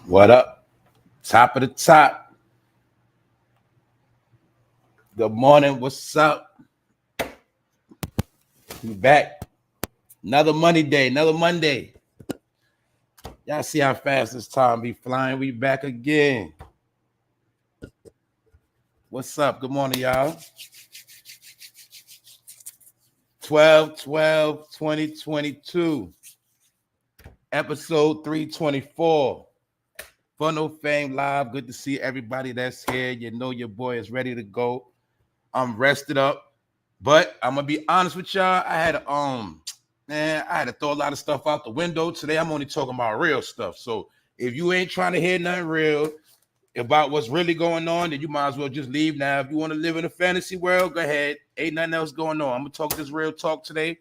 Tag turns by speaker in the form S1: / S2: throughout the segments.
S1: What up? Top of the top. Good morning. What's up? We back. Another Monday day. Another Monday. Y'all see how fast this time be flying. We back again. What's up? Good morning, y'all. 12/12/2022. Episode 324. Funnel Fame Live. Good to see everybody that's here. You know your boy is ready to go. I'm rested up, but I'm gonna be honest with y'all. I had to throw a lot of stuff out the window today. I'm only talking about real stuff. So if you ain't trying to hear nothing real about what's really going on, then you might as well just leave now. If you want to live in a fantasy world, go ahead. Ain't nothing else going on. I'm gonna talk this real talk today.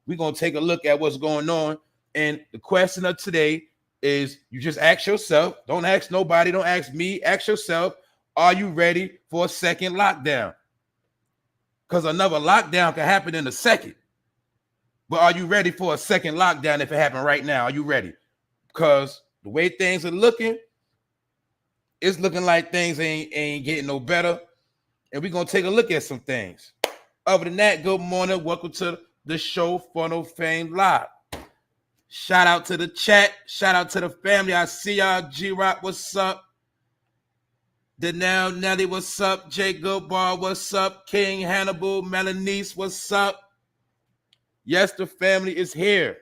S1: We're gonna take a look at what's going on. And the question of today is you just ask yourself, don't ask nobody, don't ask me, ask yourself, are you ready for a second lockdown? Because another lockdown can happen in a second. But are you ready for a second lockdown if it happened right now? Are you ready? Because the way things are looking, it's looking like things ain't getting no better. And we're going to take a look at some things. Other than that, good morning. Welcome to the show, Funnel Fame Live. Shout out to the chat. Shout out to the family. I see y'all. G-Rock, what's up? Danelle, Nelly, what's up? Jay Goodbar, what's up? King Hannibal, Melanice, what's up? Yes, the family is here.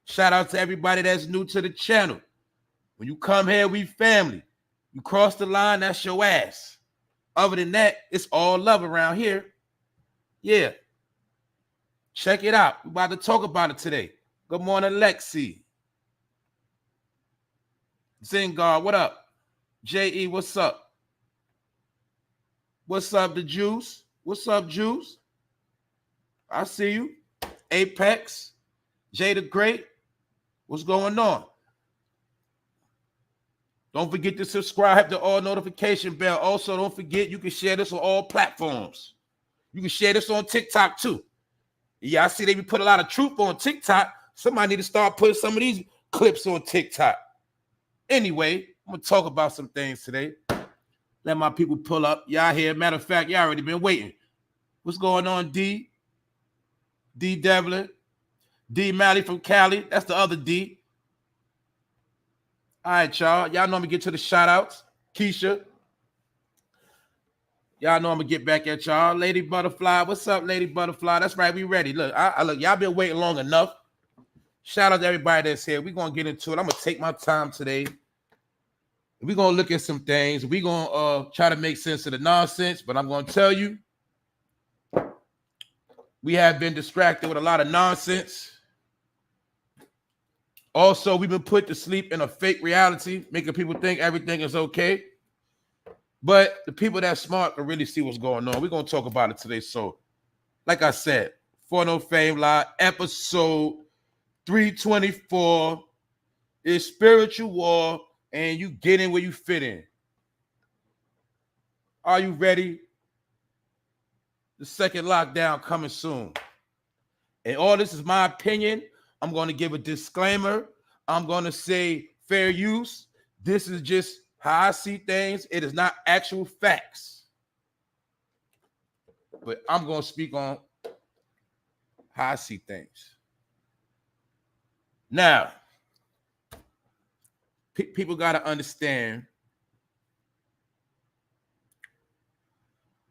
S1: Shout out to everybody that's new to the channel. When you come here, we family. You cross the line, that's your ass. Other than that, it's all love around here. Yeah. Check it out. We're about to talk about it today. Good morning, Lexi. Zingar, what up? J.E., what's up? What's up, the Juice? What's up, Juice? I see you. Apex, Jay the Great, what's going on? Don't forget to subscribe, hit the all notification bell. Also, don't forget you can share this on all platforms. You can share this on TikTok too. Yeah, I see they be put a lot of truth on TikTok. Somebody need to start putting some of these clips on TikTok. Anyway, I'm gonna talk about some things today. Let my people pull up. Y'all here. Matter of fact, y'all already been waiting. What's going on, D? D Devlin, D Malley from Cali. That's the other D. All right, y'all. Y'all know I'm gonna get to the shout outs. Keisha. Y'all know I'm gonna get back at y'all. Lady Butterfly. What's up, Lady Butterfly? That's right, we ready. Look, look, y'all been waiting long enough. Shout out to everybody that's here. We're gonna get into it. I'm gonna take my time today. We're gonna look at some things. We're gonna try to make sense of the nonsense, but I'm gonna tell you. We have been distracted with a lot of nonsense. Also, we've been put to sleep in a fake reality, making people think everything is okay. But the people that's smart can really see what's going on. We're going to talk about it today. So, like I said, Funnel Fame Live, episode 324 is spiritual war, and you get in where you fit in. Are you ready? The second lockdown coming soon. And all this is my opinion. I'm going to give a disclaimer. I'm going to say fair use. This is just how I see things. It is not actual facts. But I'm going to speak on how I see things. Now, people got to understand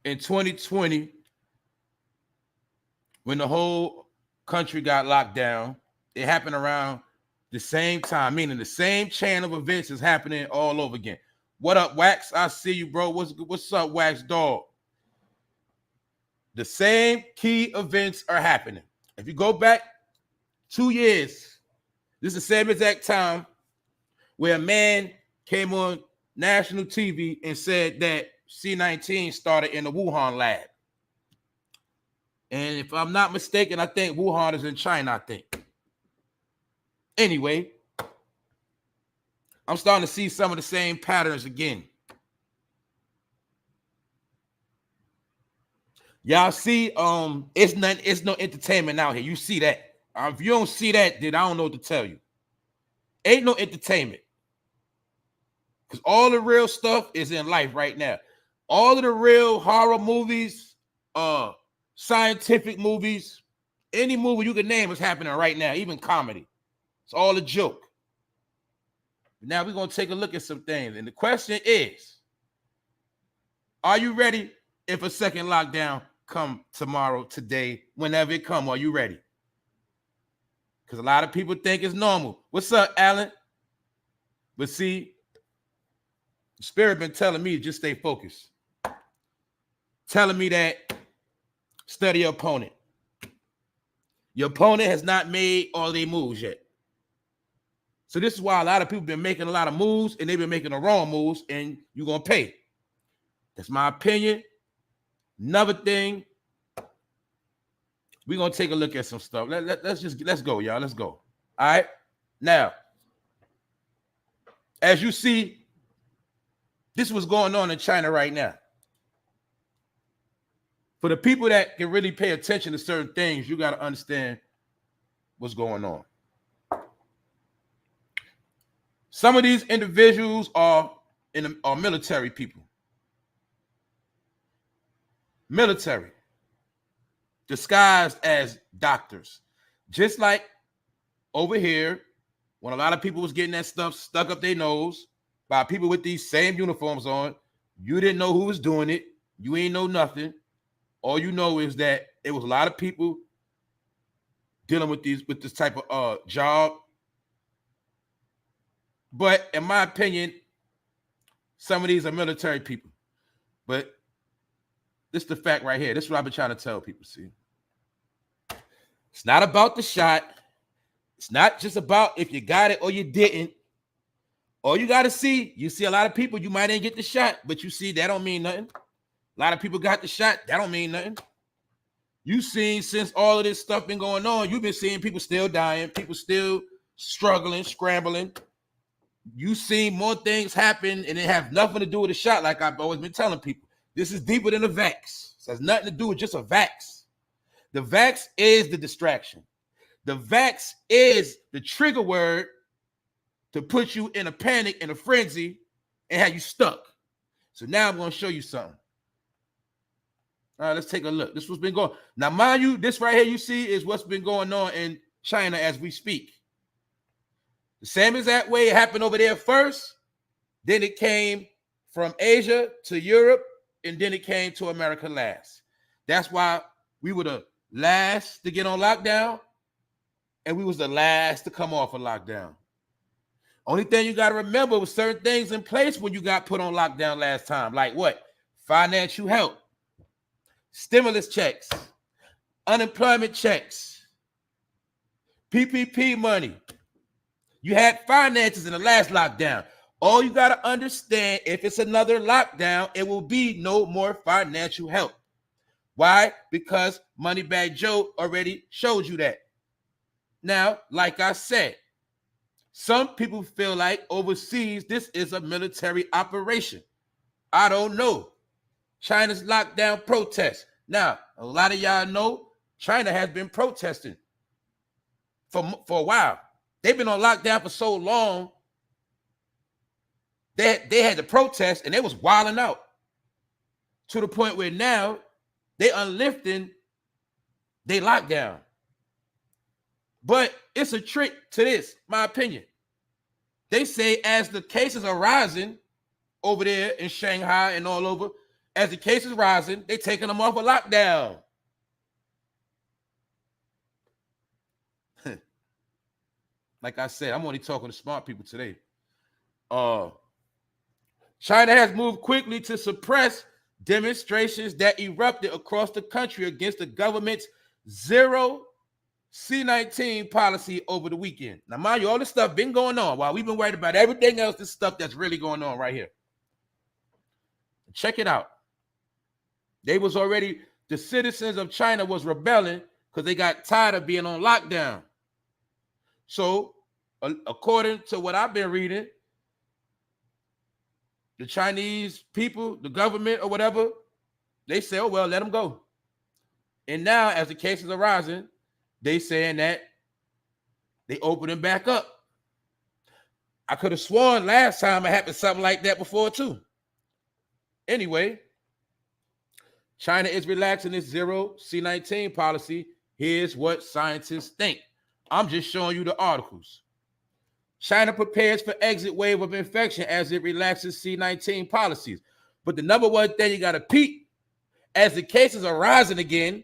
S1: in 2020, when the whole country got locked down, it happened around the same time, meaning the same chain of events is happening all over again. What up, Wax? I see you, bro. What's up, Wax Dog? The same key events are happening. If you go back 2 years, this is the same exact time where a man came on national TV and said that C-19 started in the Wuhan lab. And if I'm not mistaken, I think Wuhan is in China, I think. Anyway, I'm starting to see some of the same patterns again. Y'all see, it's no entertainment out here. You see that. If you don't see that, then I don't know what to tell you. Ain't no entertainment. Because all the real stuff is in life right now. All of the real horror movies, scientific movies, any movie you can name is happening right now, even comedy. It's all a joke. Now we're going to take a look at some things. And the question is, are you ready if a second lockdown come tomorrow, today, whenever it come? Are you ready? Because a lot of people think it's normal. What's up, Alan? But see, the spirit been telling me to just stay focused. Telling me that study your opponent. Your opponent has not made all their moves yet. So this is why a lot of people been making a lot of moves and they've been making the wrong moves, and you're going to pay. That's my opinion. Another thing, we're going to take a look at some stuff. Let's go, y'all. Let's go. All right. Now, as you see, this is what's going on in China right now. For the people that can really pay attention to certain things, you got to understand what's going on. Some of these individuals are military people. Military. Disguised as doctors. Just like over here, when a lot of people was getting that stuff stuck up their nose by people with these same uniforms on, you didn't know who was doing it. You ain't know nothing. All you know is that it was a lot of people dealing with this type of job. But in my opinion, some of these are military people. But this is the fact right here. This is what I've been trying to tell people, see. It's not about the shot. It's not just about if you got it or you didn't. All you got to see, you see a lot of people, you might didn't get the shot, but you see that don't mean nothing. A lot of people got the shot. That don't mean nothing. You seen since all of this stuff been going on, you've been seeing people still dying, people still struggling, scrambling. You seen more things happen and it have nothing to do with a shot, like I've always been telling people. This is deeper than a vax. It has nothing to do with just a vax. The vax is the distraction. The vax is the trigger word to put you in a panic, in a frenzy, and have you stuck. So now I'm going to show you something. All right, let's take a look. This is what's been going on. Now, mind you, this right here you see is what's been going on in China as we speak. The same exact way it happened over there first. Then it came from Asia to Europe, and then it came to America last. That's why we were the last to get on lockdown, and we was the last to come off of lockdown. Only thing you got to remember was certain things in place when you got put on lockdown last time. Like what? Financial help, stimulus checks, unemployment checks, PPP money. You had finances in the last lockdown. All you got to understand, if it's another lockdown, it will be no more financial help. Why? Because Moneybag Joe already showed you that. Now, like I said, some people feel like overseas, this is a military operation. I don't know. China's lockdown protest. Now, a lot of y'all know China has been protesting for a while. They've been on lockdown for so long. They had to protest and they was wilding out to the point where now they unlifting they lockdown. But it's a trick to this, my opinion. They say as the cases are rising over there in Shanghai and all over, as the cases rising, they taking them off a lockdown. Like I said, I'm only talking to smart people today. China has moved quickly to suppress demonstrations that erupted across the country against the government's zero C-19 policy over the weekend. Now, mind you, all this stuff been going on while we've been worried about everything else, this stuff that's really going on right here. Check it out. The citizens of China was rebelling because they got tired of being on lockdown. So, according to what I've been reading, the Chinese people, the government or whatever, they say, oh, well, let them go. And now, as the cases are rising, they saying that they open them back up. I could have sworn last time it happened something like that before too. Anyway, China is relaxing its zero C-19 policy. Here's what scientists think. I'm just showing you the articles. China prepares for exit wave of infection as it relaxes C-19 policies. But the number one thing you got to peep, as the cases are rising again,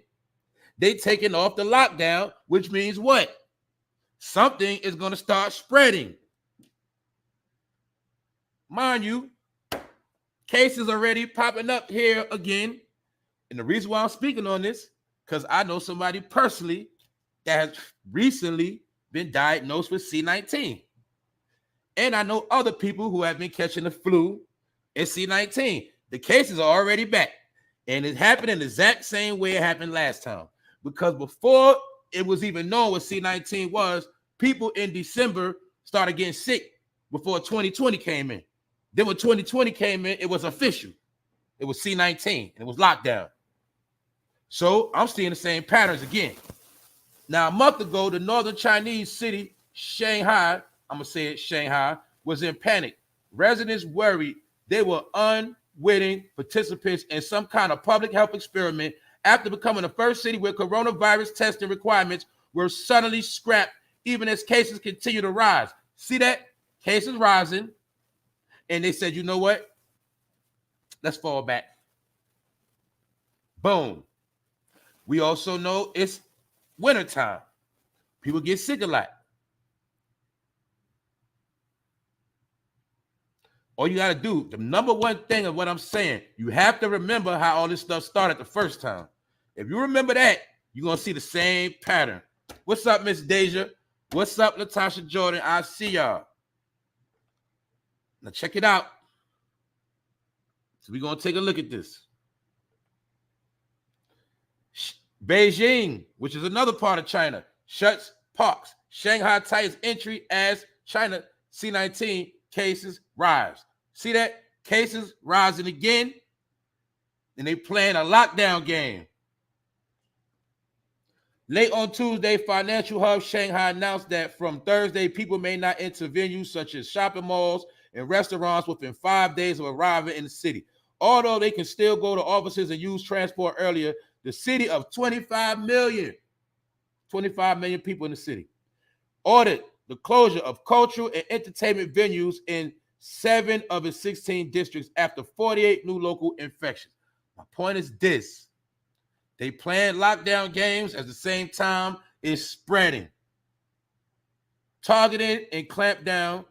S1: they taking off the lockdown, which means what? Something is going to start spreading. Mind you, cases already popping up here again. And the reason why I'm speaking on this, because I know somebody personally that has recently been diagnosed with C-19. And I know other people who have been catching the flu and C-19. The cases are already back. And it happened in the exact same way it happened last time. Because before it was even known what C-19 was, people in December started getting sick before 2020 came in. Then when 2020 came in, it was official. It was C-19 and it was lockdown. So I'm seeing the same patterns again. Now, a month ago, the northern Chinese city, Shanghai, I'm going to say it, Shanghai, was in panic. Residents worried they were unwitting participants in some kind of public health experiment after becoming the first city where coronavirus testing requirements were suddenly scrapped, even as cases continue to rise. See that? Cases rising. And they said, you know what? Let's fall back. Boom. We also know it's wintertime. People get sick a lot. All you got to do, the number one thing of what I'm saying, you have to remember how all this stuff started the first time. If you remember that, you're going to see the same pattern. What's up, Miss Deja? What's up, Latasha Jordan? I see y'all. Now check it out. So we're going to take a look at this. Beijing, which is another part of China, shuts parks. Shanghai tightens entry as China C-19 cases rise. See that? Cases rising again. And they playing a lockdown game. Late on Tuesday, financial hub Shanghai announced that from Thursday, people may not enter venues such as shopping malls and restaurants within 5 days of arriving in the city. Although they can still go to offices and use transport earlier, the city of 25 million people in the city, ordered the closure of cultural and entertainment venues in 7 of its 16 districts after 48 new local infections. My point is this. They playing lockdown games at the same time it's spreading. Targeted and clamped down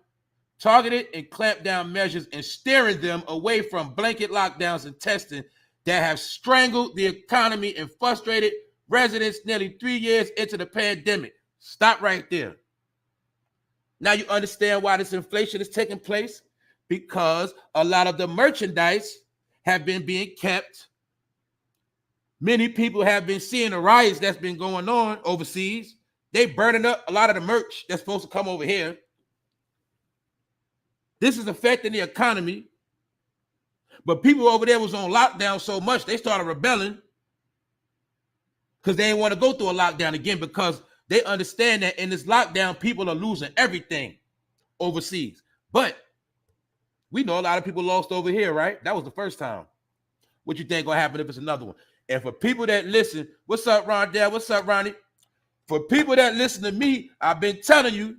S1: measures and steering them away from blanket lockdowns and testing that have strangled the economy and frustrated residents nearly 3 years into the pandemic. Stop right there. Now you understand why this inflation is taking place? Because a lot of the merchandise have been being kept. Many people have been seeing the riots that's been going on overseas. They burning up a lot of the merch that's supposed to come over here. This is affecting the economy. But people over there was on lockdown so much, they started rebelling because they didn't want to go through a lockdown again because they understand that in this lockdown, people are losing everything overseas. But we know a lot of people lost over here, right? That was the first time. What you think gonna happen if it's another one? And for people that listen, what's up, Rondell? What's up, Ronnie? For people that listen to me, I've been telling you,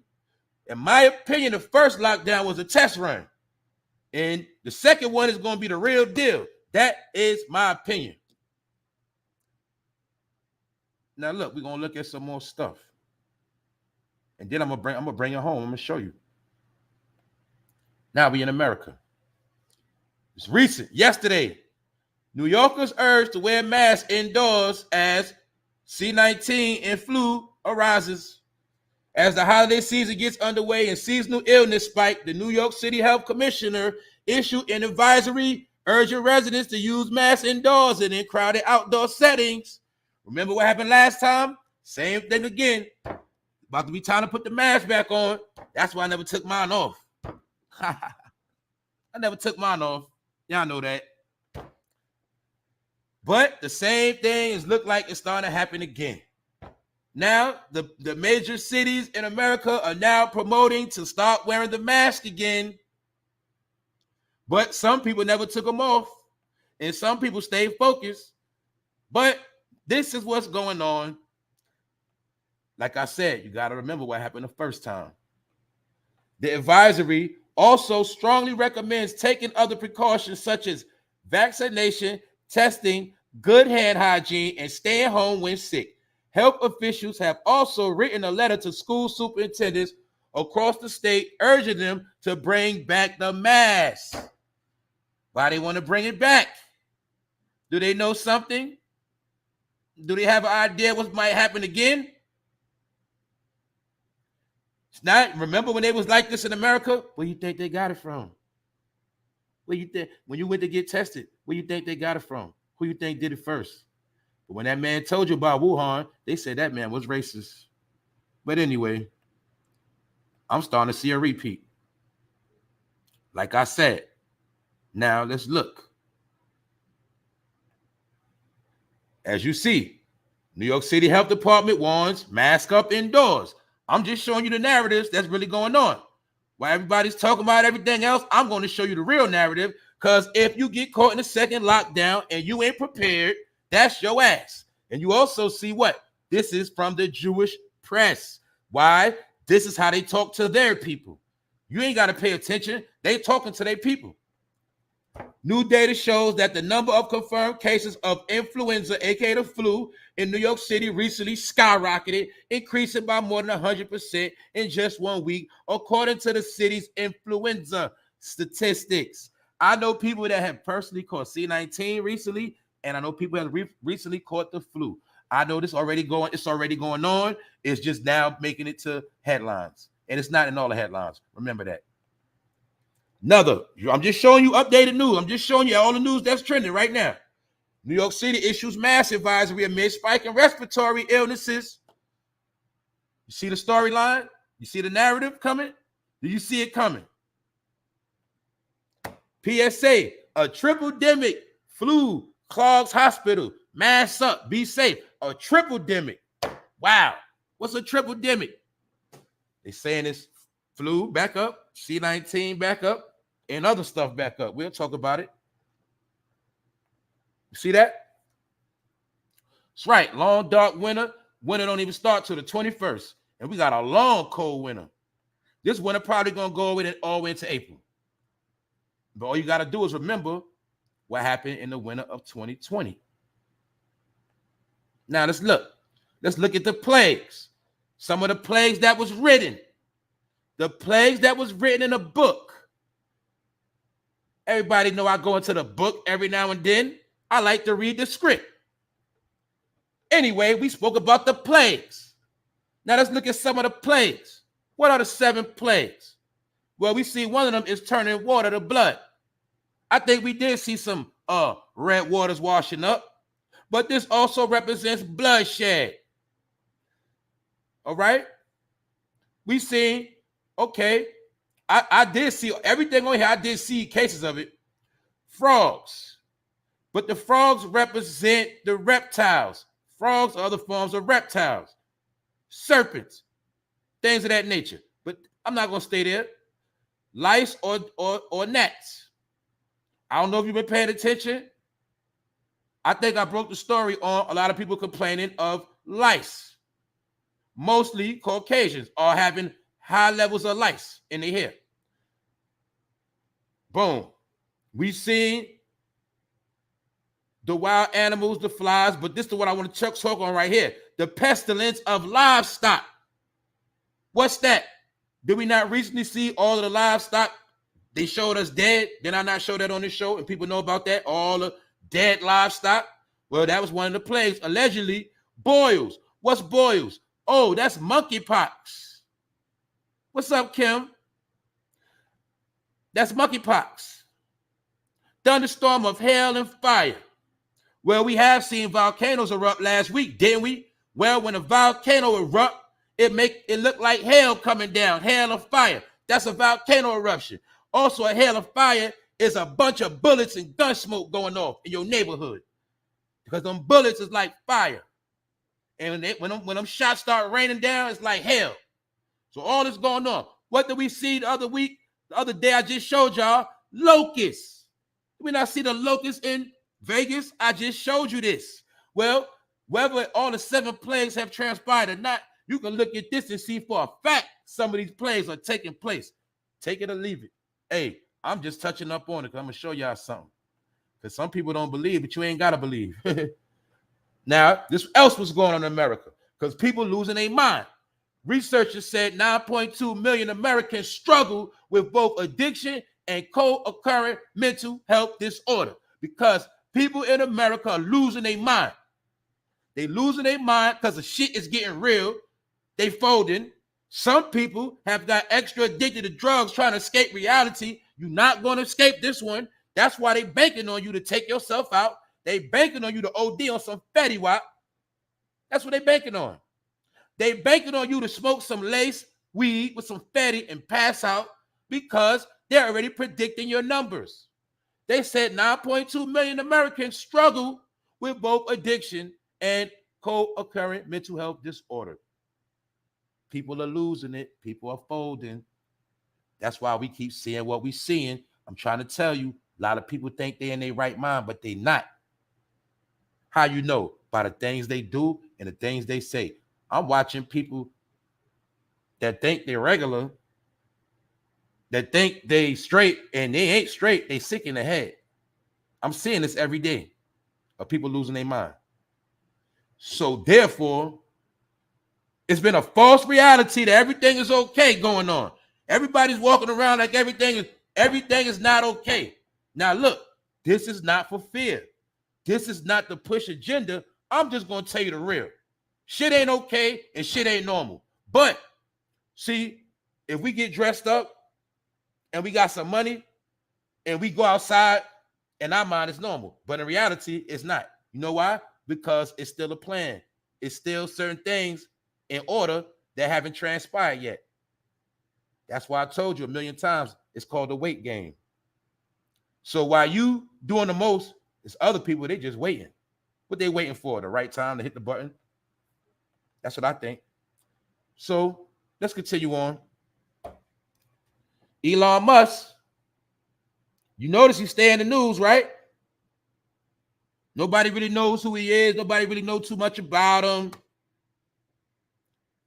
S1: in my opinion, the first lockdown was a test run. And the second one is going to be the real deal. That is my opinion. Now, look, we're going to look at some more stuff. And then I'm going to bring it home. I'm going to show you. Now we in America. It's recent. Yesterday, New Yorkers urged to wear masks indoors as C-19 and flu arises. As the holiday season gets underway and seasonal illness spike, the New York City Health Commissioner issued an advisory urging residents to use masks indoors and in crowded outdoor settings. Remember what happened last time? Same thing again. About to be time to put the mask back on. That's why I never took mine off. I never took mine off. Y'all know that. But the same thing is look like it's starting to happen again. Now, the major cities in America are now promoting to start wearing the mask again. But some people never took them off, and some people stayed focused. But this is what's going on. Like I said, you got to remember what happened the first time. The advisory also strongly recommends taking other precautions such as vaccination, testing, good hand hygiene, and staying home when sick. Health officials have also written a letter to school superintendents across the state urging them to bring back the mask. Why they want to bring it back? Do they know something? Do they have an idea what might happen again? It's not. Remember when they was like this in America? Where you think they got it from? Where you think when you went to get tested? Where you think they got it from? Who you think did it first? But when that man told you about Wuhan, they said that man was racist. But anyway, I'm starting to see a repeat. Like I said, now let's look. As you see, New York City Health Department warns mask up indoors. I'm just showing you the narratives that's really going on. While everybody's talking about everything else, I'm going to show you the real narrative, because if you get caught in a second lockdown and you ain't prepared, that's your ass. And you also see what? This is from the Jewish press. Why? This is how they talk to their people. You ain't got to pay attention. They talking to their people. New data shows that the number of confirmed cases of influenza, aka the flu, in New York City recently skyrocketed, increasing by more than 100% in just 1 week, according to the city's influenza statistics. I know people that have personally caught C-19 recently, and I know people have recently caught the flu. I know it's already going on. It's just now making it to headlines, and it's not in all the headlines. Remember that. I'm just showing you updated news. I'm just showing you all the news that's trending right now. New York City issues mask advisory amid spike in respiratory illnesses. You see the storyline? You see the narrative coming? Do you see it coming? PSA, a triple-demic flu clogs hospital. Mask up, be safe. A triple-demic. Wow. What's a triple-demic? They saying it's flu back up, C-19 back up, and other stuff back up. We'll talk about it. You see that? That's right. Long, dark winter. Winter don't even start till the 21st. And we got a long, cold winter. This winter probably going to go all the way into April. But all you got to do is remember what happened in the winter of 2020. Now, let's look. Let's look at the plagues. Some of the plagues that was written. The plagues that was written in a book. Everybody know I go into the book every now and then. I like to read the script. Anyway, we spoke about the plagues. Now let's look at some of the plagues. What are the 7 plagues? Well, we see one of them is turning water to blood. I think we did see some red waters washing up, but this also represents bloodshed. All right? We see, okay, I did see everything on here. I did see cases of it. Frogs. But the frogs represent the reptiles. Frogs are other forms of reptiles. Serpents. Things of that nature. But I'm not going to stay there. Lice or gnats. I don't know if you've been paying attention. I think I broke the story on a lot of people complaining of lice. Mostly Caucasians are having high levels of lice in their hair. Boom. We've seen the wild animals, the flies, but this is what I want to talk on right here. The pestilence of livestock. What's that? Did we not recently see all of the livestock? They showed us dead. Did I not show that on this show? And people know about that? All the dead livestock. Well, that was one of the plagues. Allegedly, boils. What's boils? Oh, that's monkeypox. What's up, Kim? That's monkeypox. Thunderstorm of hail and fire. Well, we have seen volcanoes erupt last week, didn't we? Well, when a volcano erupt, it look like hail coming down, hail of fire. That's a volcano eruption. Also, a hail of fire is a bunch of bullets and gun smoke going off in your neighborhood, because them bullets is like fire. And when them shots start raining down, it's like hell. So all this going on. What did we see the other week? The other day I just showed y'all locusts. Did we not see the locusts in Vegas? I just showed you this. Well, whether all the 7 plagues have transpired or not, you can look at this and see for a fact some of these plagues are taking place. Take it or leave it. Hey, I'm just touching up on it because I'm going to show y'all something. Because some people don't believe, but you ain't got to believe. Now, this else was going on in America because people losing their mind. Researchers said 9.2 million Americans struggle with both addiction and co-occurring mental health disorder because people in America are losing their mind. They losing their mind because the shit is getting real. They folding. Some people have got extra addicted to drugs trying to escape reality. You're not going to escape this one. That's why they banking on you to take yourself out. They banking on you to OD on some fatty wop. That's what they banking on. They banking on you to smoke some lace weed with some fatty and pass out because they're already predicting your numbers. They said 9.2 million Americans struggle with both addiction and co-occurring mental health disorder. People are losing it. People are folding. That's why we keep seeing what we're seeing. I'm trying to tell you, a lot of people think they're in their right mind, but they're not. How you know? By the things they do and the things they say. I'm watching people that think they're regular, that think they straight, and they ain't straight. They sick in the head. I'm seeing this every day of people losing their mind. So therefore, it's been a false reality that everything is okay going on. Everybody's walking around like everything is not okay. Now look, this is not for fear. This is not the push agenda. I'm just going to tell you the real. Shit ain't okay and shit ain't normal. But see, if we get dressed up and we got some money and we go outside, in our mind it's normal. But in reality, it's not. You know why? Because it's still a plan. It's still certain things in order that haven't transpired yet. That's why I told you a million times it's called the wait game. So while you doing the most, it's other people, they just waiting. What they waiting for? The right time to hit the button? That's what I think. So let's continue on. Elon Musk, you notice he stay in the news, right? Nobody really knows who he is. Nobody really knows too much about him.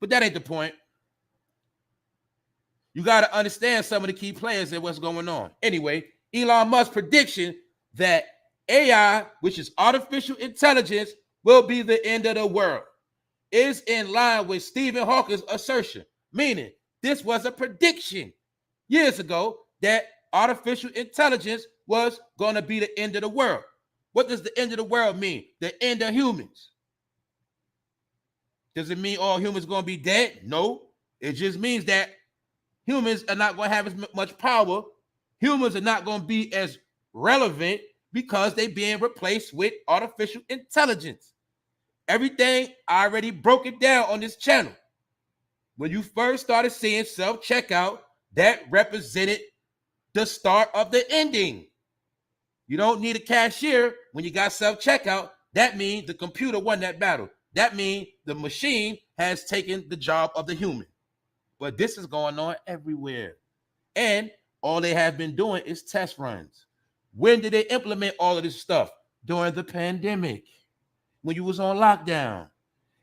S1: But that ain't the point. You got to understand some of the key players and what's going on. Anyway, Elon Musk's prediction that AI, which is artificial intelligence, will be the end of the world, is in line with Stephen Hawking's assertion, meaning this was a prediction years ago that artificial intelligence was going to be the end of the world. What does the end of the world mean? The end of humans. Does it mean all humans are going to be dead? No. It just means that humans are not going to have as much power. Humans are not going to be as relevant because they're being replaced with artificial intelligence. Everything, I already broke it down on this channel. When you first started seeing self-checkout, that represented the start of the ending. You don't need a cashier when you got self-checkout. That means the computer won that battle. That means the machine has taken the job of the human. But this is going on everywhere. And all they have been doing is test runs. When did they implement all of this stuff? During the pandemic. When you was on lockdown.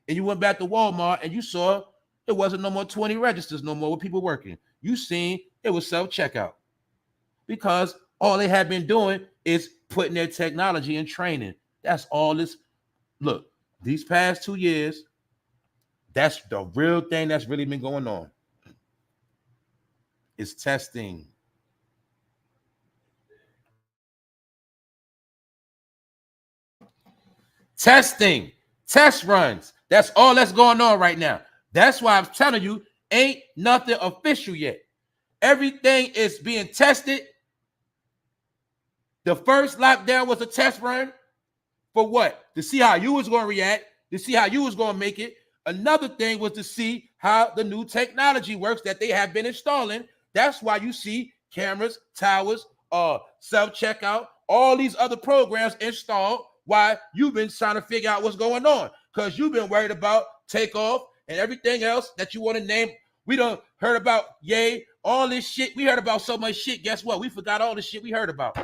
S1: And you went back to Walmart and you saw it wasn't no more 20 registers no more with people working. You seen it was self-checkout. Because all they have been doing is putting their technology in training. That's all this. Look, these past 2 years, that's the real thing that's really been going on. It's testing. Testing. Test runs. That's all that's going on right now. That's why I'm telling you, ain't nothing official yet. Everything is being tested. The first lockdown was a test run for what? To see how you was going to react, to see how you was going to make it. Another thing was to see how the new technology works that they have been installing. That's why you see cameras, towers, self-checkout, all these other programs installed while you've been trying to figure out what's going on. because you've been worried about Takeoff and everything else that you want to name. We done heard about Ye, all this shit. We heard about so much shit. Guess what? We forgot all the shit we heard about.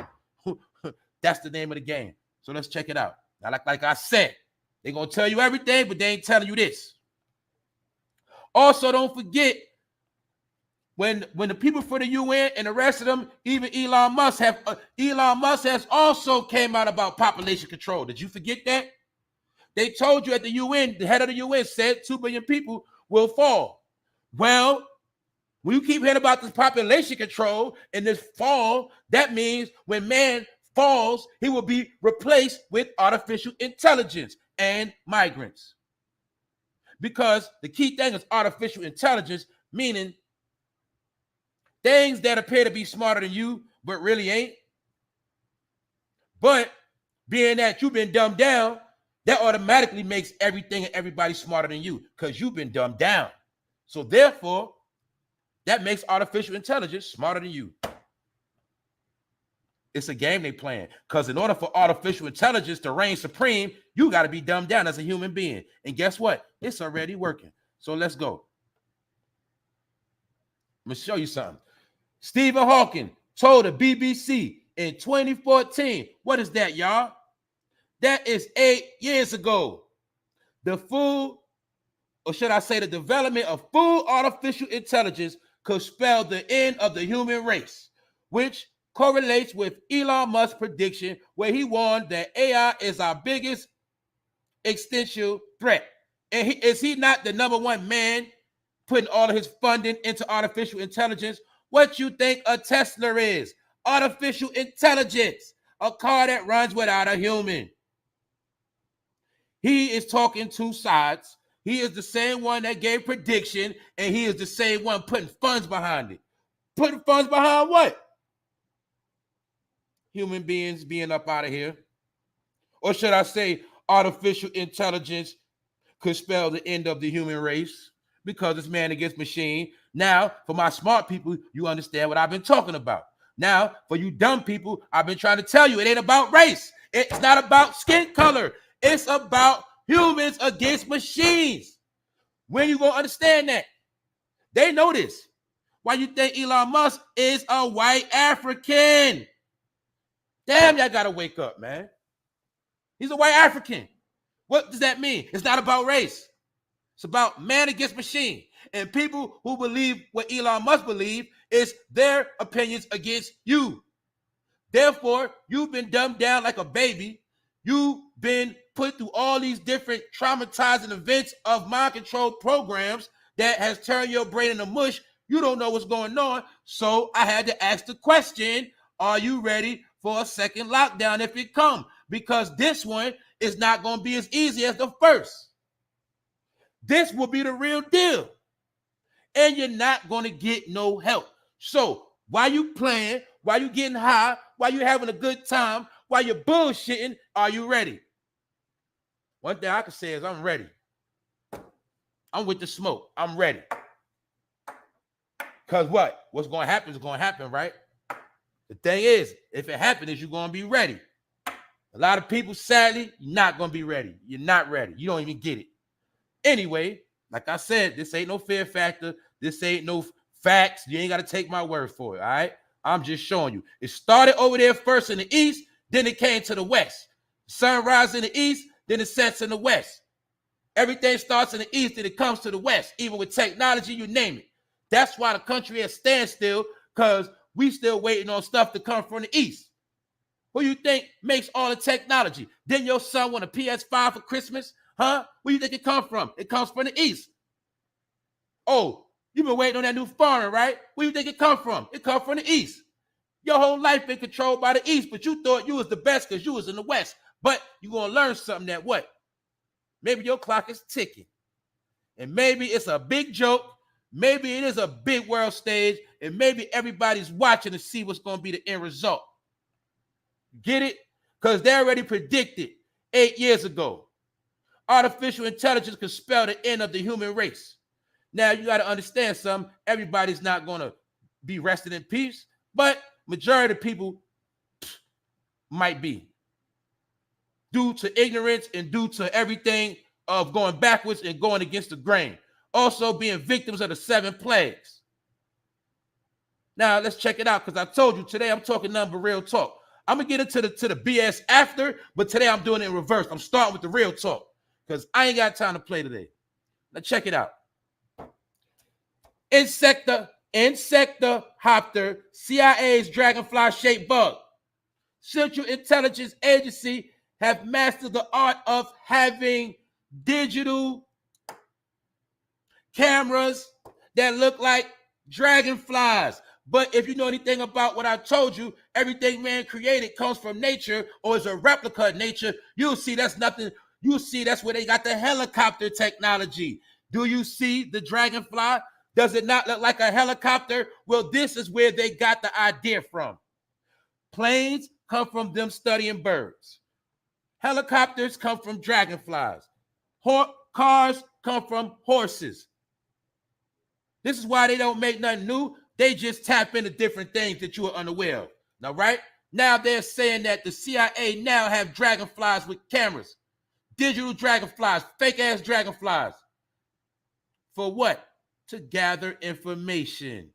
S1: That's the name of the game. So let's check it out. Now, like I said, they're going to tell you everything, but they ain't telling you this. Also, don't forget, when the people for the UN and the rest of them, even Elon Musk has also came out about population control. Did you forget that? They told you at the UN, the head of the UN said 2 billion people will fall. Well, when you keep hearing about this population control and this fall, that means when man falls, he will be replaced with artificial intelligence and migrants. Because the key thing is artificial intelligence, meaning things that appear to be smarter than you, but really ain't. But being that you've been dumbed down, that automatically makes everything and everybody smarter than you because you've been dumbed down. So therefore, that makes artificial intelligence smarter than you. It's a game they playing because in order for artificial intelligence to reign supreme, you got to be dumbed down as a human being. And guess what? It's already working. So let's go. I'm going to show you something. Stephen Hawking told the BBC in 2014, what is that, y'all? That is 8 years ago. The development of full artificial intelligence could spell the end of the human race, which correlates with Elon Musk's prediction where he warned that AI is our biggest existential threat. And is he not the number one man putting all of his funding into artificial intelligence? What you think a Tesla is? Artificial intelligence, a car that runs without a human. He is talking two sides. He is the same one that gave prediction, and he is the same one putting funds behind it. Putting funds behind what? Human beings being up out of here. Or should I say artificial intelligence could spell the end of the human race because it's man against machine. Now, for my smart people, you understand what I've been talking about. Now, for you dumb people, I've been trying to tell you it ain't about race. It's not about skin color. It's about humans against machines. When you gonna understand that? They know this. Why you think Elon Musk is a white African? Damn, y'all gotta wake up, man. He's a white African. What does that mean? It's not about race. It's about man against machine. And people who believe what Elon Musk believes is their opinions against you. Therefore, you've been dumbed down like a baby. You've been put through all these different traumatizing events of mind control programs that has turned your brain into mush. You don't know what's going on. So I had to ask the question, are you ready for a second lockdown if it comes? Because this one is not going to be as easy as the first. This will be the real deal. And you're not going to get no help. So while you playing, while you getting high, while you having a good time, while you're bullshitting, are you ready? One thing I can say is I'm ready. I'm with the smoke. I'm ready. Because what? What's going to happen is going to happen, right? The thing is, if it happens, you're going to be ready. A lot of people, sadly, you're not going to be ready. You're not ready. You don't even get it. Anyway, like I said, this ain't no fear factor. This ain't no facts. You ain't got to take my word for it, all right? I'm just showing you. It started over there first in the east, then it came to the west. Sun rises in the east, then it sets in the west. Everything starts in the east, then it comes to the west. Even with technology, you name it. That's why the country is standstill, because we still waiting on stuff to come from the east. Who you think makes all the technology? Didn't your son want a PS5 for Christmas? Huh? Where you think it come from? It comes from the east. Oh, you've been waiting on that new foreign, right? Where you think it come from? It come from the east. Your whole life been controlled by the east, but you thought you was the best because you was in the west. But you're going to learn something that what? Maybe your clock is ticking. And maybe it's a big joke. Maybe it is a big world stage. And maybe everybody's watching to see what's going to be the end result. Get it? Because they already predicted 8 years ago. Artificial intelligence could spell the end of the human race. Now, you got to understand something. Everybody's not going to be resting in peace, but majority of people might be. Due to ignorance and due to everything of going backwards and going against the grain. Also being victims of the 7 plagues. Now let's check it out, because I told you today I'm talking nothing but real talk. I'm gonna get into the BS after, but today I'm doing it in reverse. I'm starting with the real talk because I ain't got time to play today. Now check it out. Insectahopter, CIA's dragonfly-shaped bug. Central Intelligence Agency have mastered the art of having digital cameras that look like dragonflies. But if you know anything about what I told you, everything man created comes from nature or is a replica of nature. You'll see that's nothing. You'll see that's where they got the helicopter technology. Do you see the dragonfly? Does it not look like a helicopter? Well, this is where they got the idea from. Planes come from them studying birds. Helicopters come from dragonflies. Cars come from horses. This is why they don't make nothing new. They just tap into different things that you are unaware of. Now, right? Now they're saying that the CIA now have dragonflies with cameras. Digital dragonflies, fake-ass dragonflies. For what? To gather information.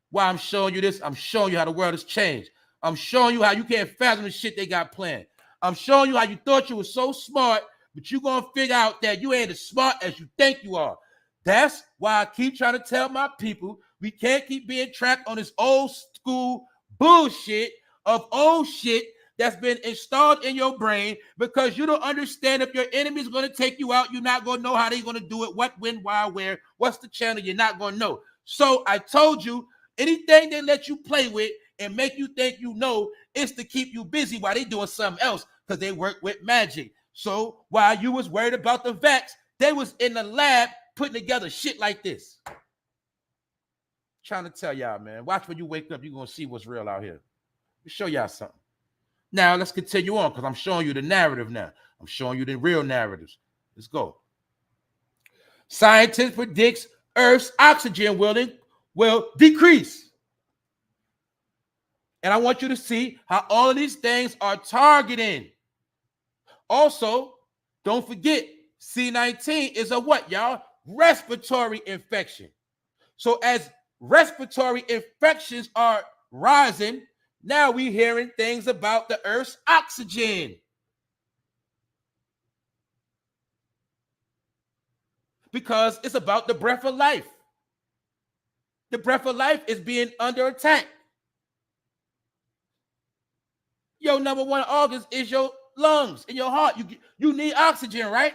S1: Why I'm showing you this? I'm showing you how the world has changed. I'm showing you how you can't fathom the shit they got planned. I'm showing you how you thought you were so smart, but you're going to figure out that you ain't as smart as you think you are. That's why I keep trying to tell my people we can't keep being trapped on this old school bullshit of old shit that's been installed in your brain, because you don't understand if your enemy is going to take you out. You're not going to know how they're going to do it, what, when, why, where, what's the channel. You're not going to know. So I told you, anything they let you play with and make you think you know is to keep you busy while they doing something else, because they work with magic. So while you was worried about the vax, they was in the lab putting together shit like this. Trying to tell y'all, man. Watch when you wake up, you're going to see what's real out here. Let me show y'all something. Now, let's continue on, because I'm showing you the narrative now. I'm showing you the real narratives. Let's go. Scientists predicts Earth's oxygen will decrease. And I want you to see how all of these things are targeting. Also, don't forget, C-19 is a what, y'all? Respiratory infection. So as respiratory infections are rising, now we're hearing things about the Earth's oxygen. Because it's about the breath of life. The breath of life is being under attack. Your number one organ is your lungs and your heart. You need oxygen, right?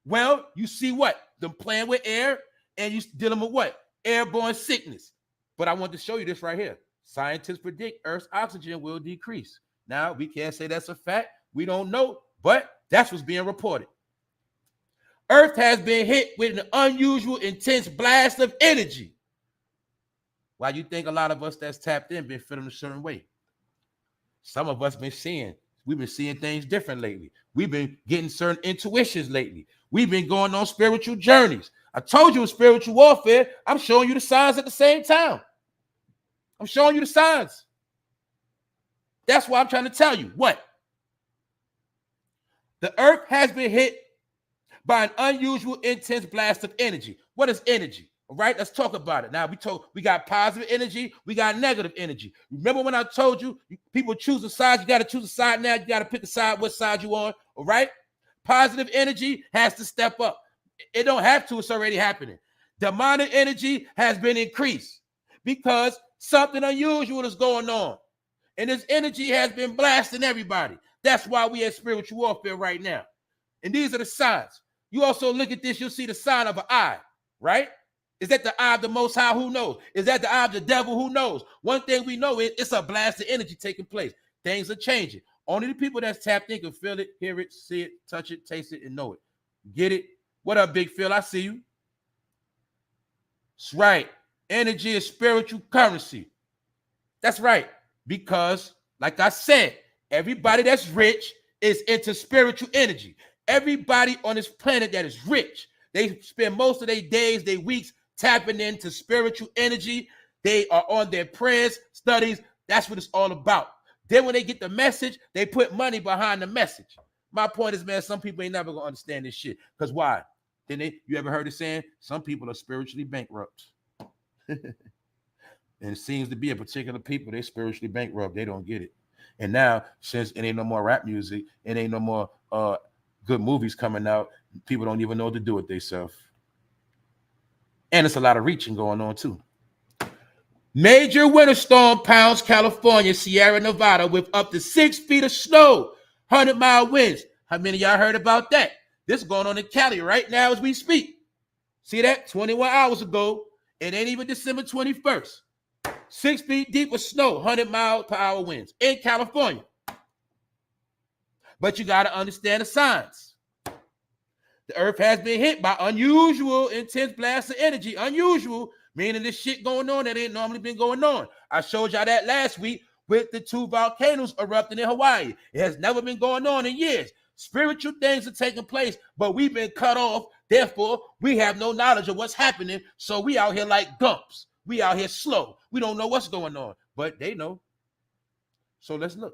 S1: Well, you see what? Them playing with air, and you dealing with what? Airborne sickness. But I want to show you this right here. Scientists predict Earth's oxygen will decrease. Now, we can't say that's a fact. We don't know, but that's what's being reported. Earth has been hit with an unusual, intense blast of energy. Why you think a lot of us that's tapped in been feeling a certain way? Some of us we've been seeing things different lately. We've been getting certain intuitions lately. We've been going on spiritual journeys. I told you with spiritual warfare, I'm showing you the signs at the same time. I'm showing you the signs. That's why I'm trying to tell you. What? The Earth has been hit by an unusual, intense blast of energy. What is energy? All right, let's talk about it. Now, we got positive energy, we got negative energy. Remember when I told you, people choose a side, you got to choose a side now, you got to pick a side, what side you on, all right? Positive energy has to step up. It don't have to, it's already happening. Demonic energy has been increased because something unusual is going on. And this energy has been blasting everybody. That's why we at spiritual warfare right now. And these are the signs. You also look at this, you'll see the sign of an eye, right? Is that the eye of the Most High? Who knows? Is that the eye of the devil? Who knows? One thing we know is it's a blast of energy taking place. Things are changing. Only the people that's tapped in can feel it, hear it, see it, touch it, taste it, and know it. Get it? What up, Big Phil? I see you. That's right. Energy is spiritual currency. That's right. Because, like I said, everybody that's rich is into spiritual energy. Everybody on this planet that is rich, they spend most of their days, their weeks tapping into spiritual energy. They are on their prayers, studies. That's what it's all about. Then when they get the message, they put money behind the message. My point is, man, some people ain't never going to understand this shit. Because why? Then you ever heard it saying some people are spiritually bankrupt? And it seems to be a particular people, they spiritually bankrupt. They don't get it. And now, since it ain't no more rap music, it ain't no more good movies coming out, people don't even know what to do with themselves. And it's a lot of reaching going on too. Major winter storm pounds California, Sierra Nevada with up to 6 feet of snow, 100-mile winds. How many of y'all heard about that? This is going on in Cali right now as we speak. See that? 21 hours ago. It ain't even December 21st. 6 feet deep of snow, 100-mile-per-hour winds in California. But you got to understand the signs. The earth has been hit by unusual intense blasts of energy. Unusual, meaning this shit going on that ain't normally been going on. I showed y'all that last week with the 2 volcanoes erupting in Hawaii. It has never been going on in years. Spiritual things are taking place, but we've been cut off. Therefore, we have no knowledge of what's happening. So we out here like gumps. We out here slow. We don't know what's going on, but they know. So let's look.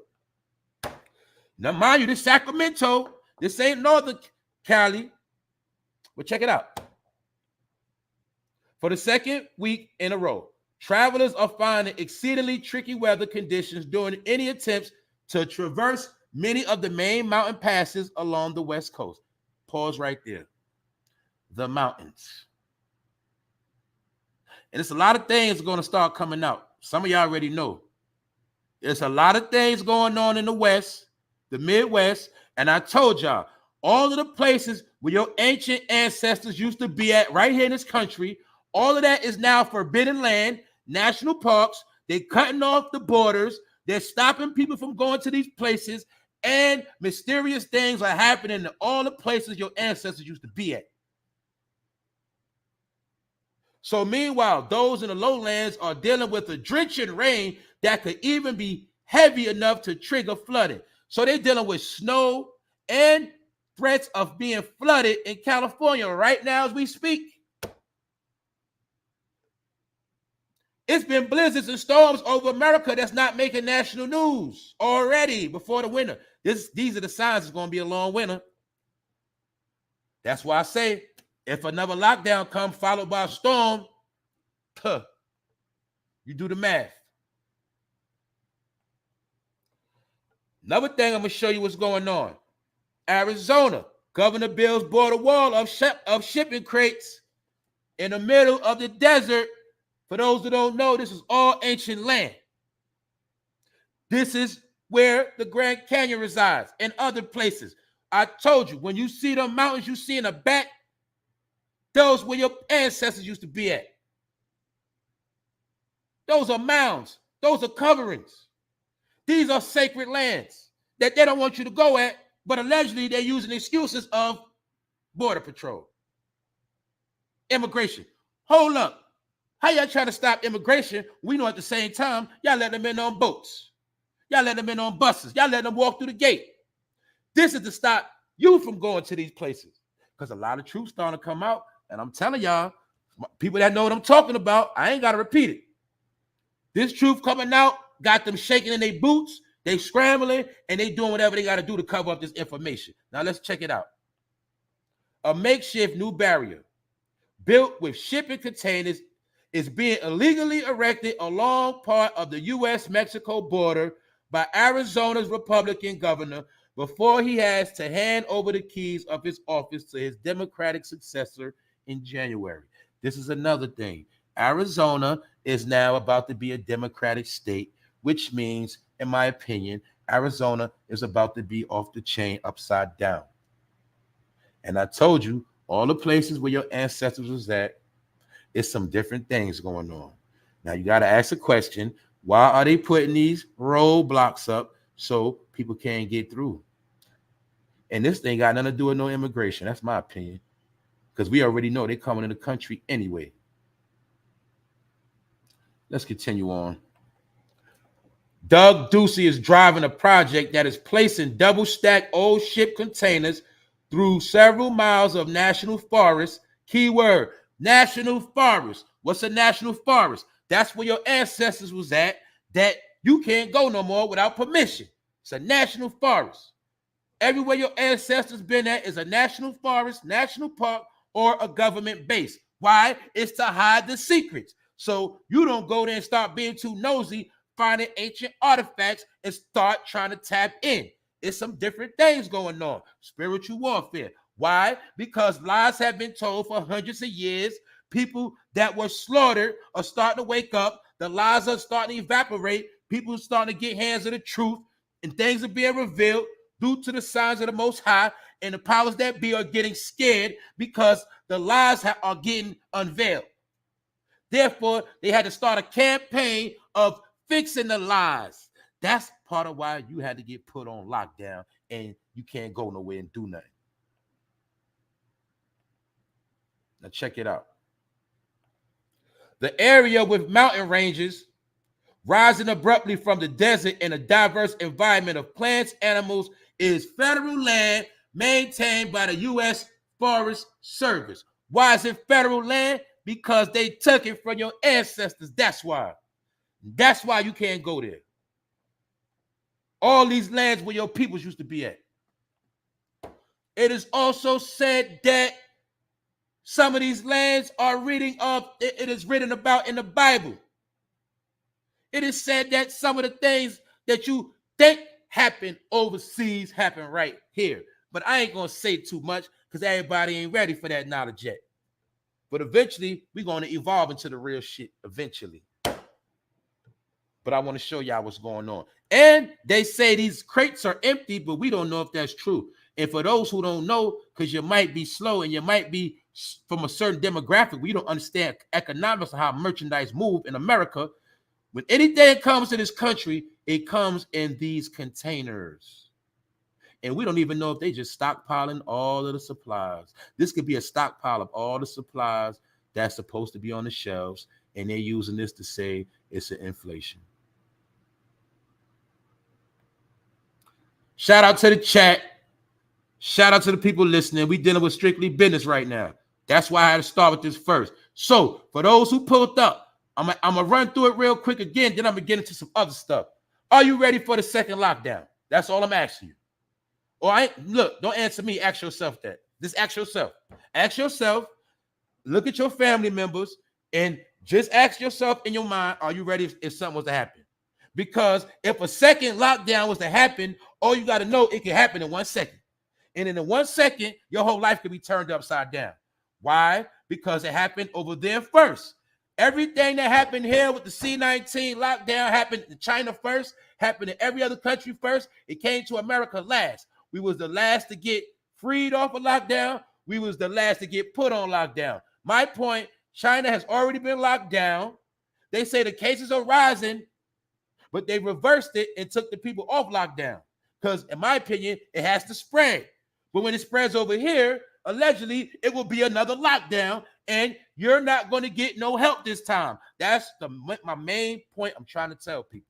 S1: Now, mind you, this Sacramento, this ain't Northern Cali, but check it out. For the second week in a row, travelers are finding exceedingly tricky weather conditions during any attempts to traverse many of the main mountain passes along the West Coast. Pause right there. The mountains. And it's a lot of things going to start coming out. Some of y'all already know. There's a lot of things going on in the West, the Midwest, and I told y'all, all of the places where your ancient ancestors used to be at right here in this country, all of that is now forbidden land, national parks. They're cutting off the borders. They're stopping people from going to these places, and mysterious things are happening in all the places your ancestors used to be at. So meanwhile, those in the lowlands are dealing with a drenching rain that could even be heavy enough to trigger flooding. So they're dealing with snow and threats of being flooded in California right now as we speak. It's been blizzards and storms over America that's not making national news already before the winter. These are the signs it's going to be a long winter. That's why I say, if another lockdown comes followed by a storm, you do the math. Another thing I'm going to show you what's going on. Arizona, Governor builds border wall of shipping crates in the middle of the desert. For those who don't know, this is all ancient land. This is where the Grand Canyon resides and other places. I told you, when you see the mountains you see in the back, those where your ancestors used to be at. Those are mounds. Those are coverings. These are sacred lands that they don't want you to go at, but allegedly they're using excuses of border patrol. Immigration. Hold up. How y'all trying to stop immigration? We know at the same time, y'all let them in on boats. Y'all let them in on buses. Y'all let them walk through the gate. This is to stop you from going to these places. Because a lot of truth starting to come out. And I'm telling y'all, people that know what I'm talking about, I ain't got to repeat it. This truth coming out got them shaking in their boots. They scrambling and they doing whatever they got to do to cover up this information. Now let's check it out. A makeshift new barrier built with shipping containers is being illegally erected along part of the U.S.-Mexico border by Arizona's Republican governor before he has to hand over the keys of his office to his Democratic successor in January. This is another thing. Arizona is now about to be a Democratic state, which means, in my opinion, Arizona is about to be off the chain upside down. And I told you, all the places where your ancestors was at, it's some different things going on. Now, you got to ask a question. Why are they putting these roadblocks up so people can't get through? And this thing got nothing to do with no immigration. That's my opinion. Because we already know they're coming in the country anyway. Let's continue on. Doug Ducey is driving a project that is placing double-stacked old ship containers through several miles of national forest. Keyword, national forest. What's a national forest? That's where your ancestors was at that you can't go no more without permission. It's a national forest. Everywhere your ancestors been at is a national forest, national park, or a government base. Why? It's to hide the secrets. So you don't go there and start being too nosy, finding ancient artifacts and start trying to tap in. It's some different things going on. Spiritual warfare. Why? Because lies have been told for hundreds of years. People that were slaughtered are starting to wake up. The lies are starting to evaporate. People are starting to get hands of the truth, and things are being revealed due to the signs of the Most High, and the powers that be are getting scared because the lies are getting unveiled. Therefore, they had to start a campaign of fixing the lies. That's part of why you had to get put on lockdown and you can't go nowhere and do nothing. Now check it out. The area with mountain ranges rising abruptly from the desert in a diverse environment of plants, animals is federal land maintained by the U.S. Forest Service. Why is it federal land? Because they took it from your ancestors. That's why. That's why you can't go there. All these lands where your peoples used to be at. It is also said that some of these lands are it is written about in the Bible. It is said that some of the things that you think happen overseas happen right here. But I ain't going to say too much because everybody ain't ready for that knowledge yet. But eventually, we're going to evolve into the real shit eventually. But I want to show y'all what's going on. And they say these crates are empty, but we don't know if that's true. And for those who don't know, because you might be slow and you might be from a certain demographic, we don't understand economics of how merchandise move in America. When anything comes to this country, it comes in these containers. And we don't even know if they just stockpiling all of the supplies. This could be a stockpile of all the supplies that's supposed to be on the shelves, and they're using this to say it's an inflation. Shout out to the chat. Shout out to the people listening. We dealing with strictly business right now. That's why I had to start with this first. So for those who pulled up, I'm gonna run through it real quick again. Then I'm gonna get into some other stuff. Are you ready for the second lockdown? That's all I'm asking you. All right, look, don't answer me. Ask yourself that. Just ask yourself. Ask yourself. Look at your family members and just ask yourself in your mind: are you ready if something was to happen? Because if a second lockdown was to happen, all you got to know, it can happen in 1 second. And in 1 second, your whole life could be turned upside down. Why? Because it happened over there first. Everything that happened here with the C-19 lockdown happened in China first, happened in every other country first. It came to America last. We was the last to get freed off of lockdown. We was the last to get put on lockdown. My point, China has already been locked down. They say the cases are rising, but they reversed it and took the people off lockdown. Because in my opinion, it has to spread. But when it spreads over here, allegedly, it will be another lockdown, and you're not going to get no help this time. That's my main point I'm trying to tell people.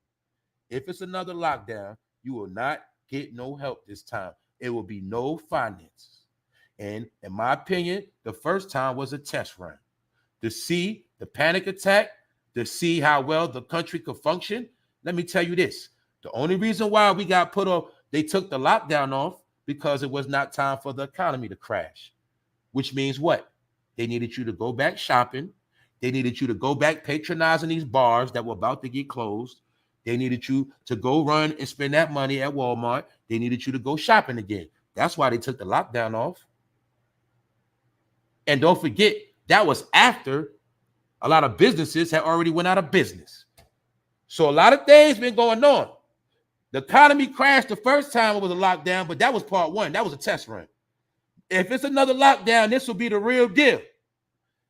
S1: If it's another lockdown, you will not get no help this time. It will be no finances. And in my opinion, the first time was a test run to see the panic attack, to see how well the country could function. Let me tell you this. The only reason why we got put off, they took the lockdown off because it was not time for the economy to crash, which means what? They needed you to go back shopping. They needed you to go back patronizing these bars that were about to get closed. They needed you to go run and spend that money at Walmart. They needed you to go shopping again. That's why they took the lockdown off. And don't forget, that was after a lot of businesses had already went out of business. So a lot of things been going on. The economy crashed the first time it was a lockdown, but that was part one. That was a test run. If it's another lockdown, this will be the real deal.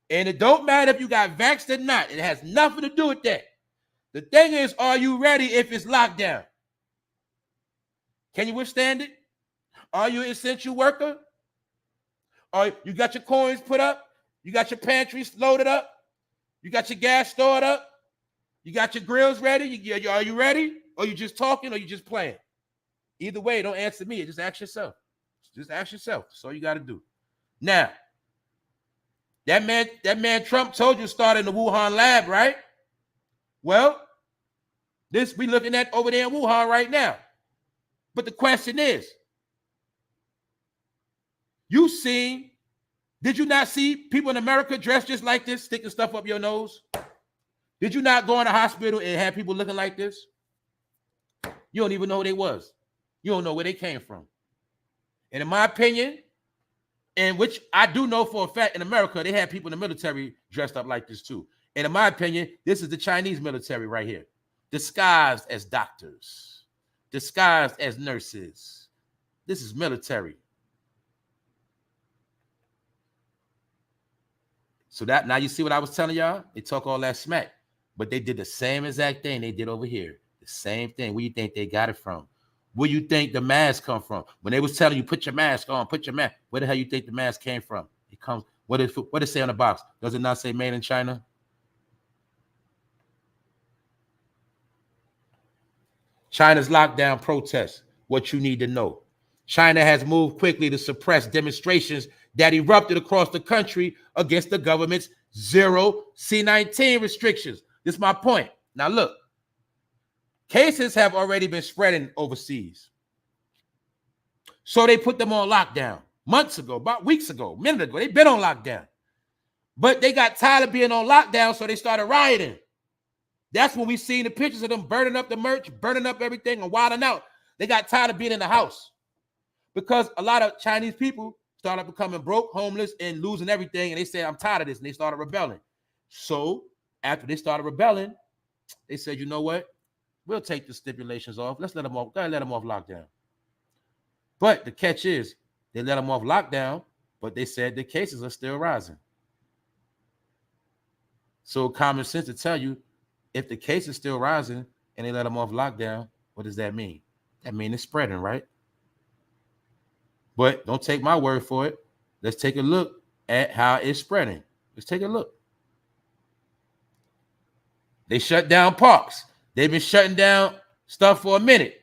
S1: And it don't matter if you got vaxxed or not. It has nothing to do with that. The thing is, are you ready if it's locked down? Can you withstand it? Are you an essential worker? Or you got your coins put up? You got your pantries loaded up? You got your gas stored up? You got your grills ready? Are you ready? Or you just talking or you just playing? Either way, don't answer me. Just ask yourself. Just ask yourself. That's all you got to do. Now, that man Trump told you to start in the Wuhan lab, right? Well, this we looking at over there in Wuhan right now. But the question is, you seen Did you not see people in America dressed just like this, sticking stuff up your nose? Did you not go in a hospital and have people looking like this? You don't even know who they was. You don't know where they came from. And in my opinion, and which I do know for a fact, in America, they have people in the military dressed up like this too. And in my opinion, this is the Chinese military right here, disguised as doctors, disguised as nurses. This is military. So that now you see what I was telling y'all? They talk all that smack, but they did the same exact thing they did over here. The same thing. Where you think they got it from? Where you think the mask come from? When they was telling you, put your mask on, put your mask. Where the hell you think the mask came from? It comes, what it say on the box? Does it not say made in China? China's lockdown protests. What you need to know. China has moved quickly to suppress demonstrations that erupted across the country against the government's zero C-19 restrictions. This is my point. Now look, cases have already been spreading overseas. So they put them on lockdown months ago, about weeks ago, a minute ago. They've been on lockdown. But they got tired of being on lockdown, so they started rioting. That's when we seen the pictures of them burning up the merch, burning up everything and wilding out. They got tired of being in the house because a lot of Chinese people started becoming broke, homeless, and losing everything. And they said, I'm tired of this. And they started rebelling. So after they started rebelling, they said, you know what? We'll take the stipulations off. Let's let them off. Gotta let them off lockdown. But the catch is, they let them off lockdown, but they said the cases are still rising. So common sense to tell you, if the case is still rising and they let them off lockdown, what does that mean? That means it's spreading, right? But don't take my word for it. Let's take a look at how it's spreading. Let's take a look. They shut down parks. They've been shutting down stuff for a minute.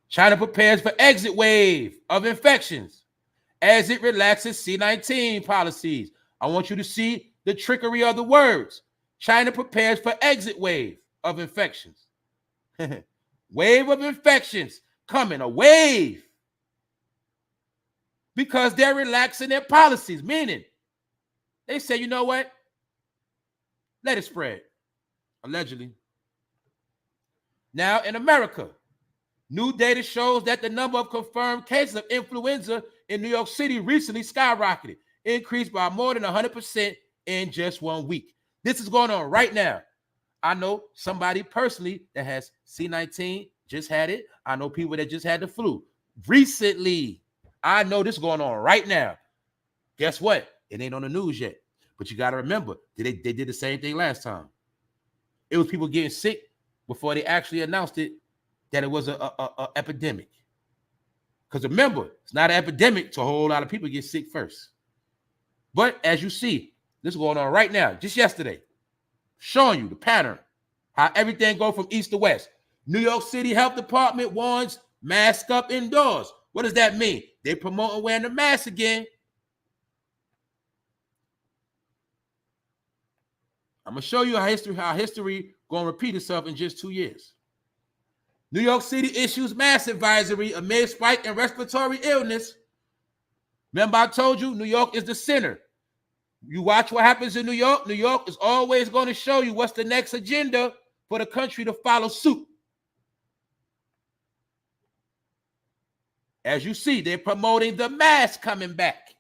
S1: China prepares for exit wave of infections as it relaxes C-19 policies. I want you to see the trickery of the words. China prepares for exit wave of infections. Wave of infections coming, a wave. Because they're relaxing their policies, meaning they say, you know what? Let it spread, allegedly. Now in America, new data shows that the number of confirmed cases of influenza in New York City recently skyrocketed, increased by more than 100% in just 1 week. This is going on right now. I know somebody personally that has C-19, just had it. I know people that just had the flu recently. I know this is going on right now. Guess what? It ain't on the news yet. But you got to remember, they did the same thing last time. It was people getting sick before they actually announced it that it was a epidemic. Because remember, it's not an epidemic till a whole lot of people get sick first. But as you see, this is going on right now, just yesterday, showing you the pattern, how everything goes from east to west. New York City Health Department warns mask up indoors. What does that mean? They promoting wearing the mask again. I'm going to show you how history going to repeat itself in just 2 years. New York City issues mask advisory amid spike in respiratory illness. Remember I told you New York is the center. You watch what happens in New York. New York is always going to show you what's the next agenda for the country to follow suit. As you see, they're promoting the mask coming back.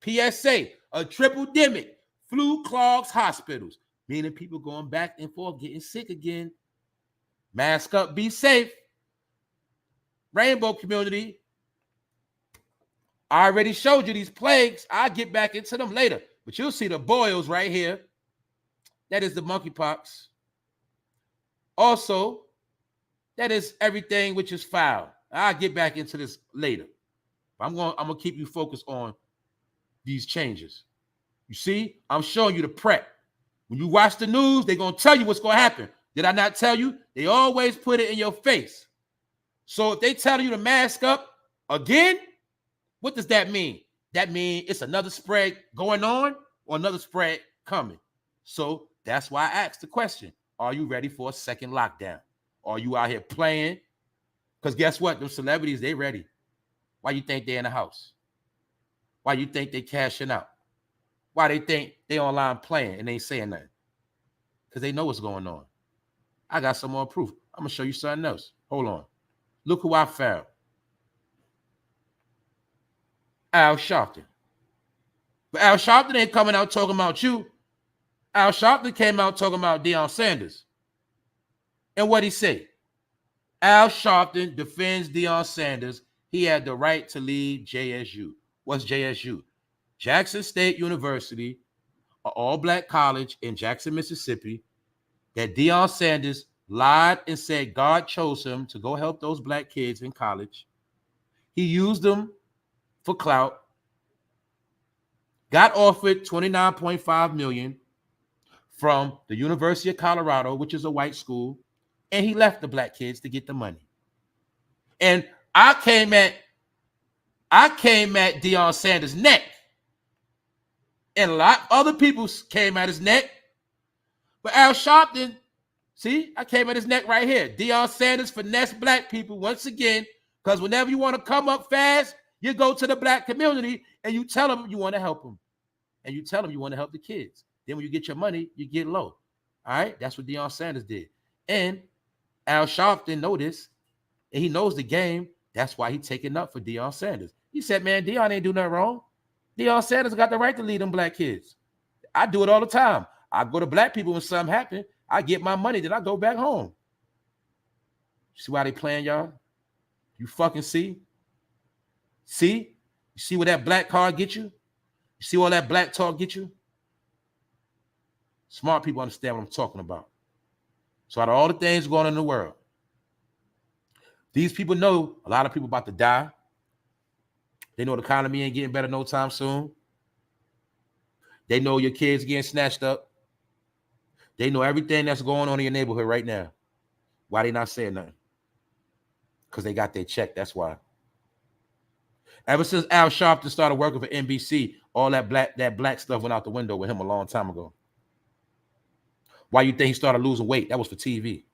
S1: PSA, a triple-demic, flu clogs hospitals, meaning people going back and forth, getting sick again. Mask up, be safe. Rainbow community, I already showed you these plagues. I'll get back into them later. But you'll see the boils right here. That is the monkeypox. Also, that is everything which is foul. I'll get back into this later. I'm gonna keep you focused on these changes. You see, I'm showing you the prep. When you watch the news, they're gonna tell you what's gonna happen. Did I not tell you? They always put it in your face. So if they tell you to mask up again, what does that mean? That means it's another spread going on or another spread coming. So that's why I asked the question. Are you ready for a second lockdown? Are you out here playing? Because guess what? Them celebrities, they ready. Why you think they're in the house? Why you think they cashing out? Why they think they online playing and they ain't saying nothing? Because they know what's going on. I got some more proof. I'm going to show you something else. Hold on. Look who I found. Al Sharpton. But Al Sharpton ain't coming out talking about you. Al Sharpton came out talking about Deion Sanders. And what'd he say? Al Sharpton defends Deion Sanders. He had the right to leave JSU. What's JSU? Jackson State University, an all-black college in Jackson, Mississippi, that Deion Sanders lied and said God chose him to go help those black kids in college. He used them for clout, got offered $29.5 million from the University of Colorado, which is a white school, and he left the black kids to get the money. And I came at Deion Sanders' neck. And a lot of other people came at his neck. But Al Sharpton, see, I came at his neck right here. Deion Sanders finesse black people once again, because whenever you want to come up fast, you go to the black community and you tell them you want to help them. And you tell them you want to help the kids. Then when you get your money, you get low. All right? That's what Deion Sanders did. And Al Sharpton know this, and he knows the game. That's why he's taking up for Deion Sanders. He said, man, Deion ain't do nothing wrong. Deion Sanders got the right to lead them black kids. I do it all the time. I go to black people when something happens. I get my money, then I go back home. See why they playing, y'all? You fucking see? See? You see where that black card get you? You see all that black talk get you? Smart people understand what I'm talking about. So out of all the things going on in the world, these people know a lot of people about to die. They know the economy ain't getting better no time soon. They know your kids getting snatched up. They know everything that's going on in your neighborhood right now. Why they not saying nothing? Because they got their check, that's why. Ever since Al Sharpton started working for NBC, all that black stuff went out the window with him a long time ago. Why you think he started losing weight? That was for TV.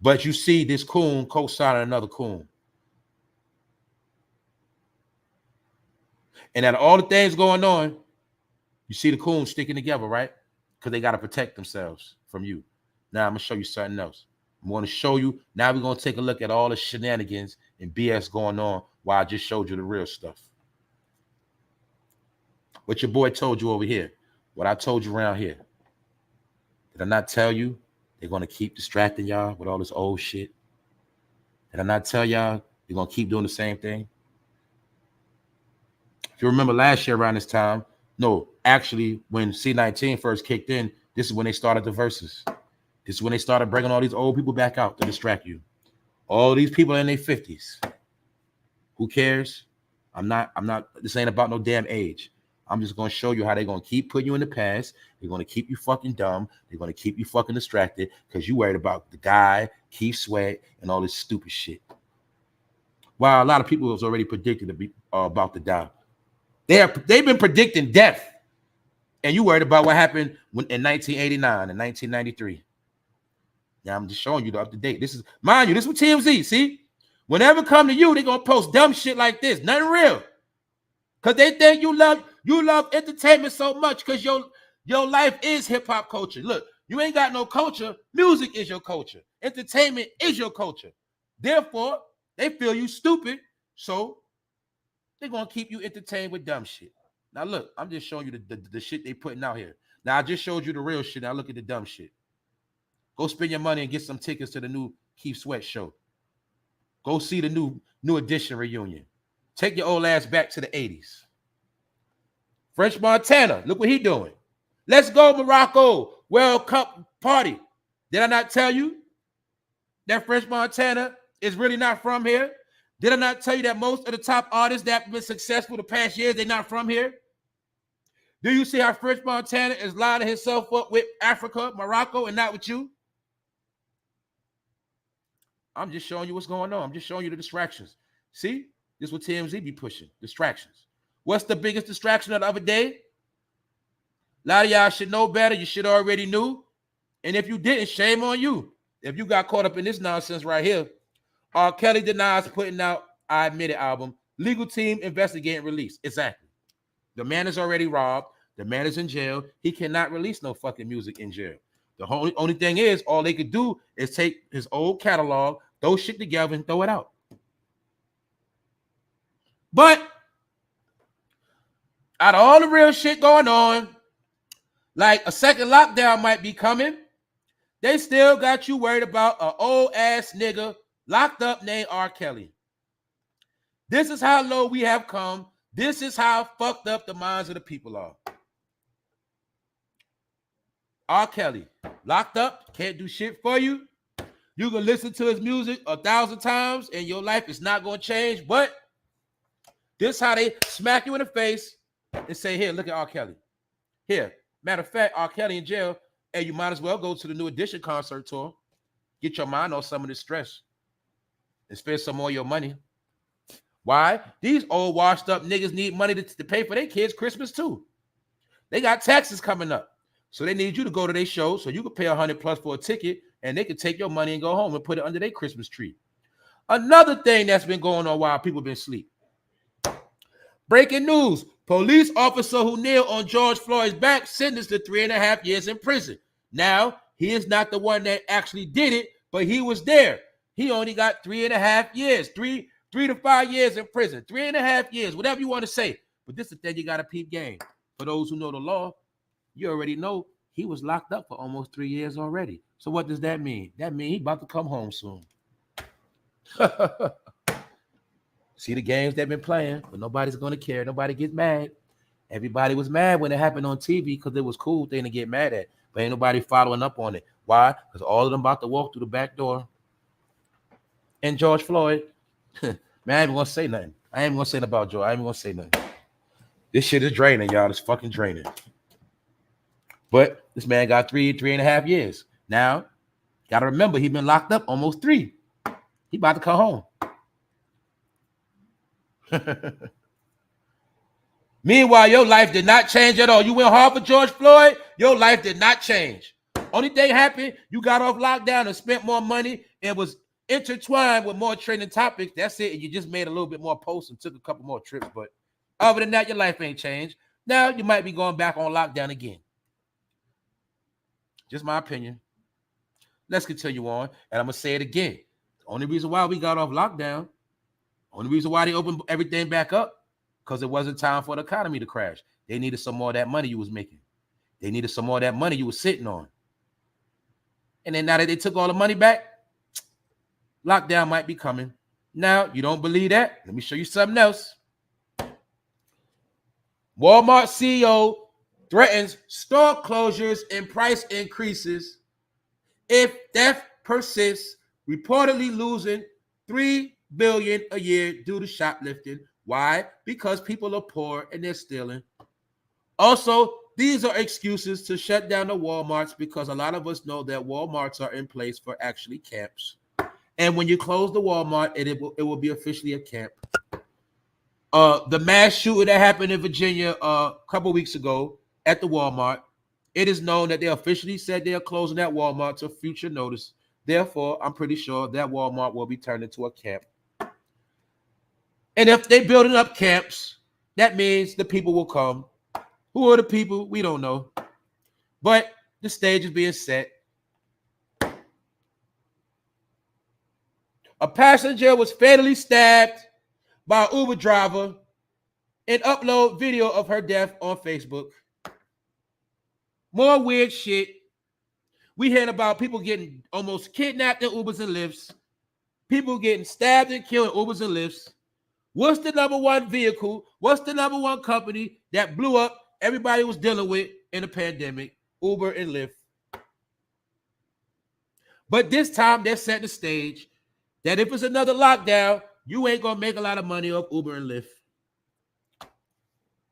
S1: But you see this coon co-signing another coon. And out of all the things going on, you see the coons sticking together, right? Because they got to protect themselves from you. Now I'm going to show you something else. I'm going to show you. Now we're going to take a look at all the shenanigans and BS going on while I just showed you the real stuff. What your boy told you over here. What I told you around here. Did I not tell you they're going to keep distracting y'all with all this old shit? Did I not tell y'all they're going to keep doing the same thing? If you remember last year around this time, no, actually when C19 first kicked in, this is when they started the verses. This is when they started bringing all these old people back out to distract you. All these people in their 50s. Who cares? I'm not, this ain't about no damn age. I'm just going to show you how they're going to keep putting you in the past. They're going to keep you fucking dumb. They're going to keep you fucking distracted because you worried about the guy, Keith Sweat, and all this stupid shit. While a lot of people was already predicted to be about to die. They've been predicting death. And you worried about what happened in 1989 and 1993. Now I'm just showing you the up to date. This is, mind you, this is with TMZ. See? Whenever it come to you, they're going to post dumb shit like this. Nothing real. Because they think you love entertainment so much because your life is hip-hop culture. Look, you ain't got no culture. Music is your culture. Entertainment is your culture. Therefore, they feel you stupid, so they're going to keep you entertained with dumb shit. Now, look, I'm just showing you the shit they putting out here. Now, I just showed you the real shit. Now, look at the dumb shit. Go spend your money and get some tickets to the new Keith Sweat show. Go see the new edition reunion. Take your old ass back to the 80s. French Montana, look what he doing. Let's go Morocco World Cup party. Did I not tell you that French Montana is really not from here? Did I not tell you that most of the top artists that have been successful the past years, they're not from here? Do you see how French Montana is lining himself up with Africa, Morocco, and not with you? I'm just showing you what's going on. I'm just showing you the distractions. See? This is what TMZ be pushing. Distractions. What's the biggest distraction of the other day? A lot of y'all should know better. You should already knew. And if you didn't, shame on you. If you got caught up in this nonsense right here, R. Kelly denies putting out I Admit It album. Legal team investigating release. Exactly. The man is already robbed. The man is in jail. He cannot release no fucking music in jail. The only thing is, all they could do is take his old catalog, throw shit together, and throw it out. But out of all the real shit going on, like a second lockdown might be coming, they still got you worried about an old ass nigga locked up named R. Kelly. This is how low we have come. This is how fucked up the minds of the people are. R. Kelly, locked up, can't do shit for you. You can listen to his music 1,000 times and your life is not going to change. But this is how they smack you in the face and say, here, look at R. Kelly. Here, matter of fact, R. Kelly in jail, and you might as well go to the New Edition concert tour. Get your mind off some of this stress and spend some more of your money. Why? These old washed up niggas need money to pay for their kids' Christmas too. They got taxes coming up. So they need you to go to their show so you can pay $100+ for a ticket and they can take your money and go home and put it under their Christmas tree. Another thing that's been going on while people been asleep. Breaking news. Police officer who kneeled on George Floyd's back sentenced to 3.5 years in prison. Now, he is not the one that actually did it, but he was there. He only got 3.5 years, 3 to 5 years in prison, 3.5 years, whatever you want to say. But this is the thing you got to peep game. For those who know the law, you already know he was locked up for almost 3 years already. So what does that mean? That means he's about to come home soon. See the games they've been playing, but nobody's going to care. Nobody gets mad. Everybody was mad when it happened on TV because it was cool thing to get mad at. But ain't nobody following up on it. Why? Because all of them about to walk through the back door. And George Floyd, man, I ain't even going to say nothing. I ain't even going to say nothing about George. I ain't even going to say nothing. This shit is draining, y'all. It's fucking draining. But this man got 3.5 years. Now, got to remember, he been locked up almost 3. He about to come home. Meanwhile, your life did not change at all. You went hard for George Floyd, your life did not change. Only thing happened, you got off lockdown and spent more money and was intertwined with more trending topics. That's it. And you just made a little bit more posts and took a couple more trips. But other than that, your life ain't changed. Now you might be going back on lockdown again. Just my opinion. Let's continue on. And I'm going to say it again. The only reason why we got off lockdown, only reason why they opened everything back up, because it wasn't time for the economy to crash. They needed some more of that money you was making. They needed some more of that money you was sitting on. And then now that they took all the money back, lockdown might be coming. Now, you don't believe that? Let me show you something else. Walmart CEO threatens store closures and price increases if theft persists, reportedly losing $3 billion a year due to shoplifting. Why? Because people are poor and they're stealing. Also, these are excuses to shut down the Walmarts because a lot of us know that Walmarts are in place for actually camps. And when you close the Walmart, it will be officially a camp. The mass shooting that happened in Virginia a couple weeks ago at the Walmart, it is known that they officially said they are closing that Walmart to future notice. Therefore, I'm pretty sure that Walmart will be turned into a camp. And if they're building up camps, that means the people will come. Who are the people? We don't know. But the stage is being set. A passenger was fatally stabbed by an Uber driver and upload video of her death on Facebook. More weird shit. We heard about people getting almost kidnapped in Ubers and Lyfts. People getting stabbed and killed in Ubers and Lyfts. What's the number one vehicle? What's the number one company that blew up everybody was dealing with in the pandemic? Uber and Lyft. But this time they're setting the stage that if it's another lockdown, you ain't going to make a lot of money off Uber and Lyft.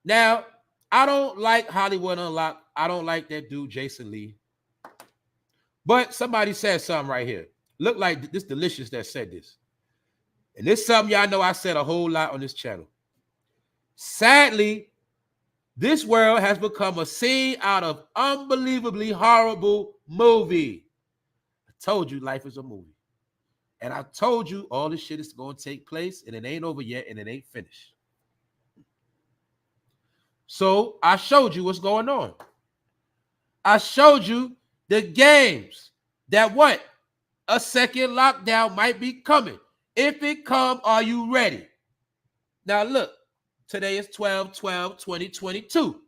S1: Now, I don't like Hollywood Unlocked. I don't like that dude, Jason Lee. But somebody said something right here. Look like this Delicious that said this. And this is something y'all know I said a whole lot on this channel. Sadly, this world has become a scene out of unbelievably horrible movie. I told you life is a movie. And I told you all this shit is going to take place and it ain't over yet and it ain't finished. So I showed you what's going on. I showed you the games that what? A second lockdown might be coming. If it come, are you ready? Now look, today is 12/12/2022.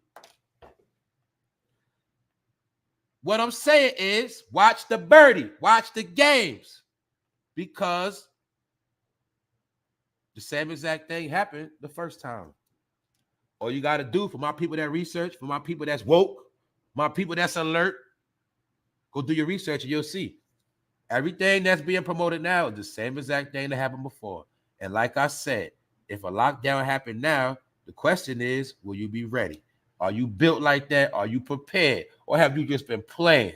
S1: What I'm saying is watch the birdie, watch the games, because the same exact thing happened the first time. All you got to do, for my people that research, for my people that's woke, my people that's alert, go do your research and you'll see. Everything that's being promoted now is the same exact thing that happened before. And like I said, if a lockdown happened now, the question is, will you be ready? Are you built like that? Are you prepared? Or have you just been playing?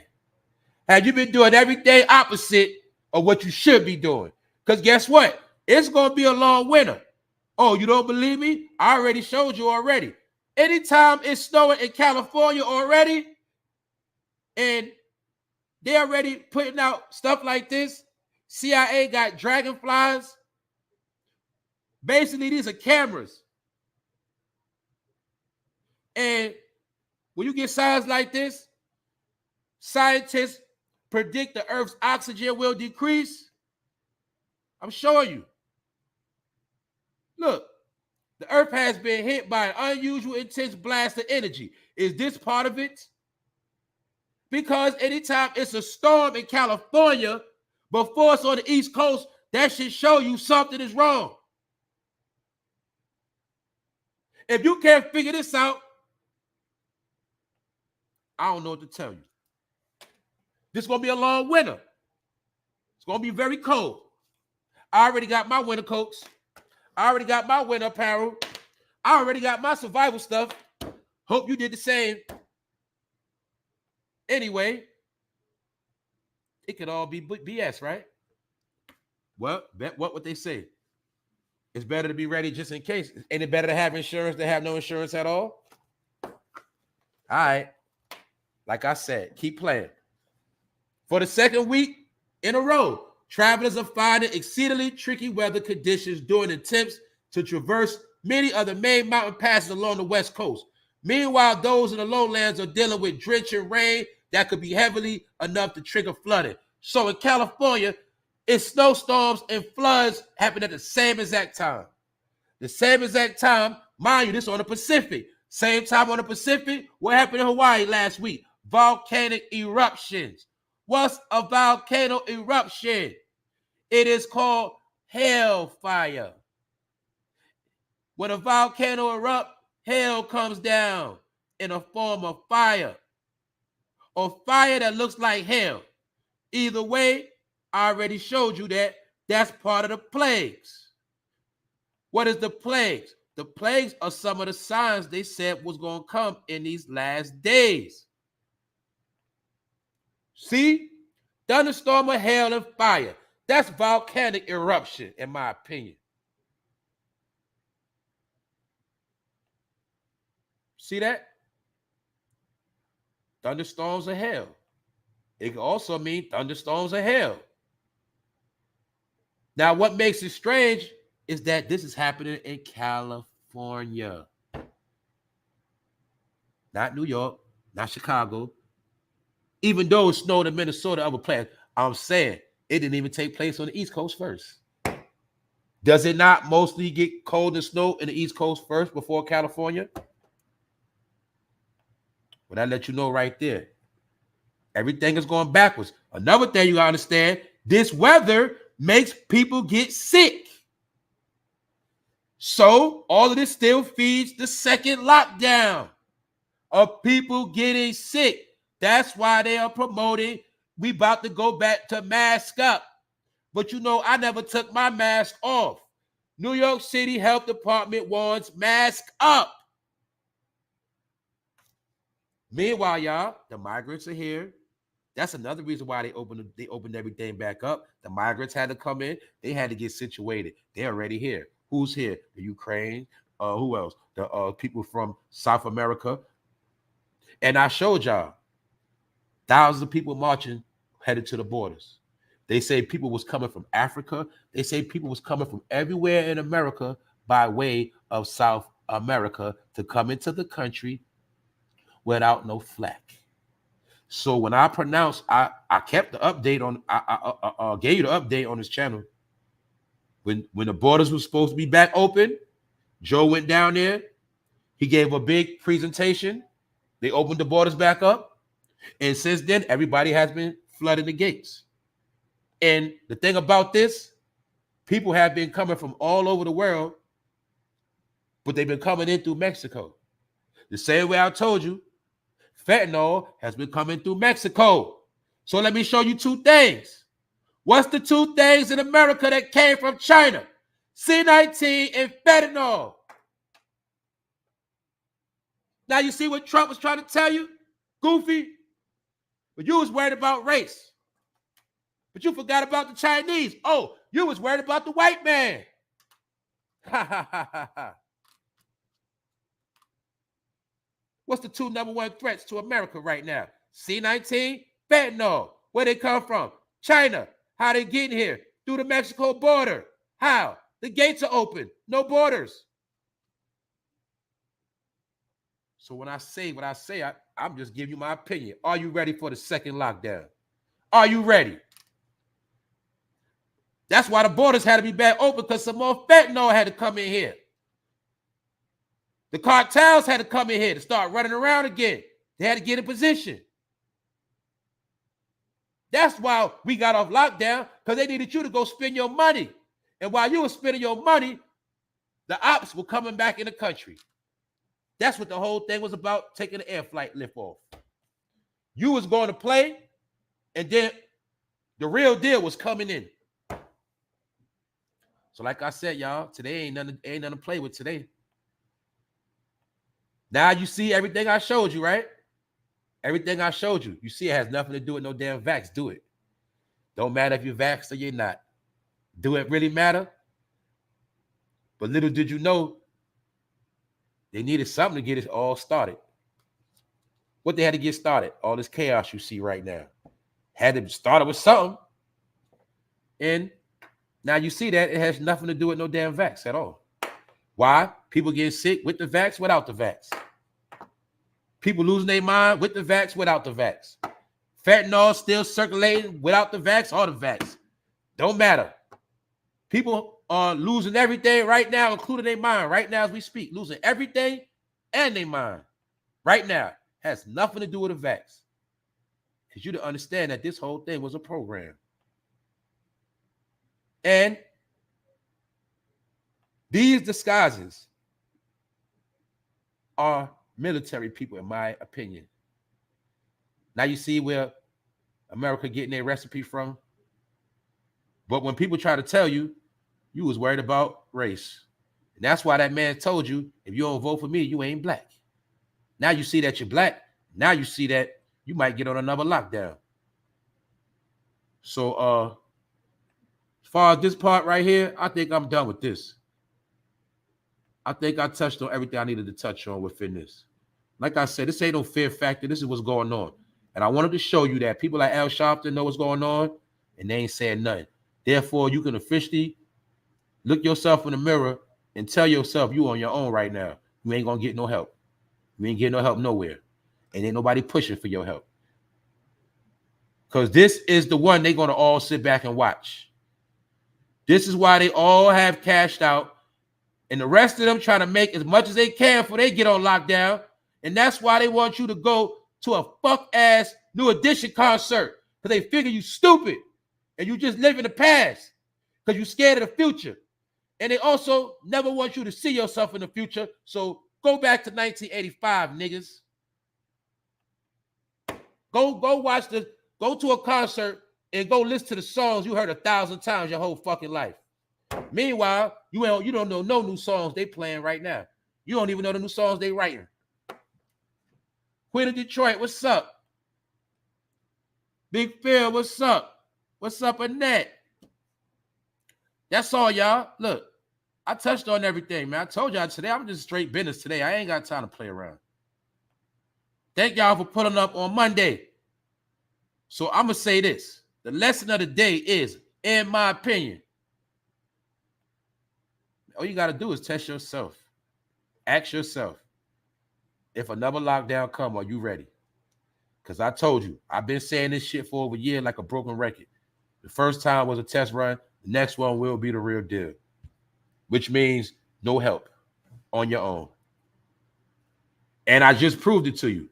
S1: Have you been doing everything opposite of what you should be doing? Because guess what? It's going to be a long winter. Oh, you don't believe me? I already showed you already. Anytime it's snowing in California already, and they're already putting out stuff like this, CIA got dragonflies. Basically, these are cameras. And when you get signs like this, scientists predict the Earth's oxygen will decrease. I'm showing you. Look, the Earth has been hit by an unusual intense blast of energy. Is this part of it? Because anytime it's a storm in California, before it's on the East Coast, that should show you something is wrong. If you can't figure this out, I don't know what to tell you. This is going to be a long winter. It's going to be very cold. I already got my winter coats. I already got my winter apparel. I already got my survival stuff. Hope you did the same. Anyway, it could all be BS, right? Well, what would they say? It's better to be ready just in case. Ain't it better to have insurance than have no insurance at all? All right. Like I said, keep playing. For the second week in a row, travelers are finding exceedingly tricky weather conditions during attempts to traverse many of the main mountain passes along the West Coast. Meanwhile, those in the lowlands are dealing with drenching rain that could be heavily enough to trigger flooding. So in California, it's snowstorms and floods happen at the same exact time. The same exact time, mind you, this on the Pacific. Same time on the Pacific, what happened in Hawaii last week? Volcanic eruptions. What's a volcano eruption? It is called hellfire. When a volcano erupts, hell comes down in a form of fire, or fire that looks like hell. Either way, I already showed you that that's part of the plagues. What is the plagues? The plagues are some of the signs they said was going to come in these last days. See? Thunderstorm of hail and fire. That's volcanic eruption, in my opinion. See that? Thunderstorms of hell. It can also mean thunderstorms of hell. Now, what makes it strange is that this is happening in California. Not New York, not Chicago. Even though it snowed in Minnesota, other places, I'm saying it didn't even take place on the East Coast first. Does it not mostly get cold and snow in the East Coast first before California? Well, that let you know right there. Everything is going backwards. Another thing you gotta understand, this weather makes people get sick. So all of this still feeds the second lockdown of people getting sick. That's why they are promoting, we about to go back to mask up. But you know, I never took my mask off. New York City Health Department warns mask up. Meanwhile, y'all, the migrants are here. That's another reason why they opened everything back up. The migrants had to come in. They had to get situated. They're already here. Who's here? The Ukraine. Who else? The people from South America. And I showed y'all thousands of people marching headed to the borders. They say people was coming from Africa. They say people was coming from everywhere in America by way of South America to come into the country without no flack. So when I pronounced, I kept the update on, I gave you the update on this channel. When the borders were supposed to be back open, Joe went down there. He gave a big presentation. They opened the borders back up. And since then, everybody has been flooding the gates. And the thing about this, people have been coming from all over the world, but they've been coming in through Mexico. The same way I told you, fentanyl has been coming through Mexico. So let me show you two things. What's the two things in America that came from China? C-19 and fentanyl. Now you see what Trump was trying to tell you? Goofy. But you was worried about race. But you forgot about the Chinese. Oh, you was worried about the white man. Ha ha ha ha ha. What's the two number one threats to America right now? C-19, fentanyl. Where they come from? China. How they get here? Through the Mexico border. How? The gates are open. No borders. So when I say what I say, I'm just giving you my opinion. Are you ready for the second lockdown? Are you ready? That's why the borders had to be back open, because some more fentanyl had to come in here. The cartels had to come in here to start running around again. They had to get in position. That's why we got off lockdown, because they needed you to go spend your money. And while you were spending your money, the ops were coming back in the country. That's what the whole thing was about, taking the air flight lift off. You was going to play, and then the real deal was coming in. So like I said, y'all, today ain't nothing to play with today. Now you see everything I showed you, right? Everything I showed you. You see it has nothing to do with no damn vax. Do it. Don't matter if you're vaxxed or you're not. Do it really matter? But little did you know, they needed something to get it all started. What they had to get started? All this chaos you see right now. Had to start with something. And now you see that it has nothing to do with no damn vax at all. Why? People getting sick with the vax, without the vax. People losing their mind with the vax, without the vax. Fentanyl still circulating without the vax or the vax. Don't matter. People are losing everything right now, including their mind. Right now as we speak, losing everything and their mind. Right now. Has nothing to do with the vax. Because you to understand that this whole thing was a program. And these disguises are military people, in my opinion. Now you see where America getting their recipe from. But when people try to tell you, you was worried about race. And that's why that man told you, if you don't vote for me, you ain't black. Now you see that you're black. Now you see that you might get on another lockdown. So as far as this part right here, I think I'm done with this. I think I touched on everything I needed to touch on within this. Like I said, this ain't no fear factor. This is what's going on. And I wanted to show you that people like Al Sharpton know what's going on, and they ain't saying nothing. Therefore, you can officially look yourself in the mirror and tell yourself you on your own right now. You ain't going to get no help. You ain't getting no help nowhere. And ain't nobody pushing for your help. Because this is the one they're going to all sit back and watch. This is why they all have cashed out. And the rest of them trying to make as much as they can before they get on lockdown. And that's why they want you to go to a fuck-ass New Edition concert. Because they figure you stupid. And you just live in the past. Because you're scared of the future. And they also never want you to see yourself in the future. So go back to 1985, niggas. Go to a concert and go listen to the songs you heard 1,000 times your whole fucking life. Meanwhile, you don't know no new songs they playing right now. You don't even know the new songs they writing. Queen of Detroit, what's up? Big Phil, what's up? What's up, Annette? That's all, y'all. Look, I touched on everything, man. I told y'all today, I'm just straight business today. I ain't got time to play around. Thank y'all for pulling up on Monday. So I'm going to say this. The lesson of the day is, in my opinion, all you got to do is test yourself. Ask yourself, if another lockdown come, are you ready? Because I told you, I've been saying this shit for over a year like a broken record. The first time was a test run. The next one will be the real deal, which means no help, on your own. And I just proved it to you.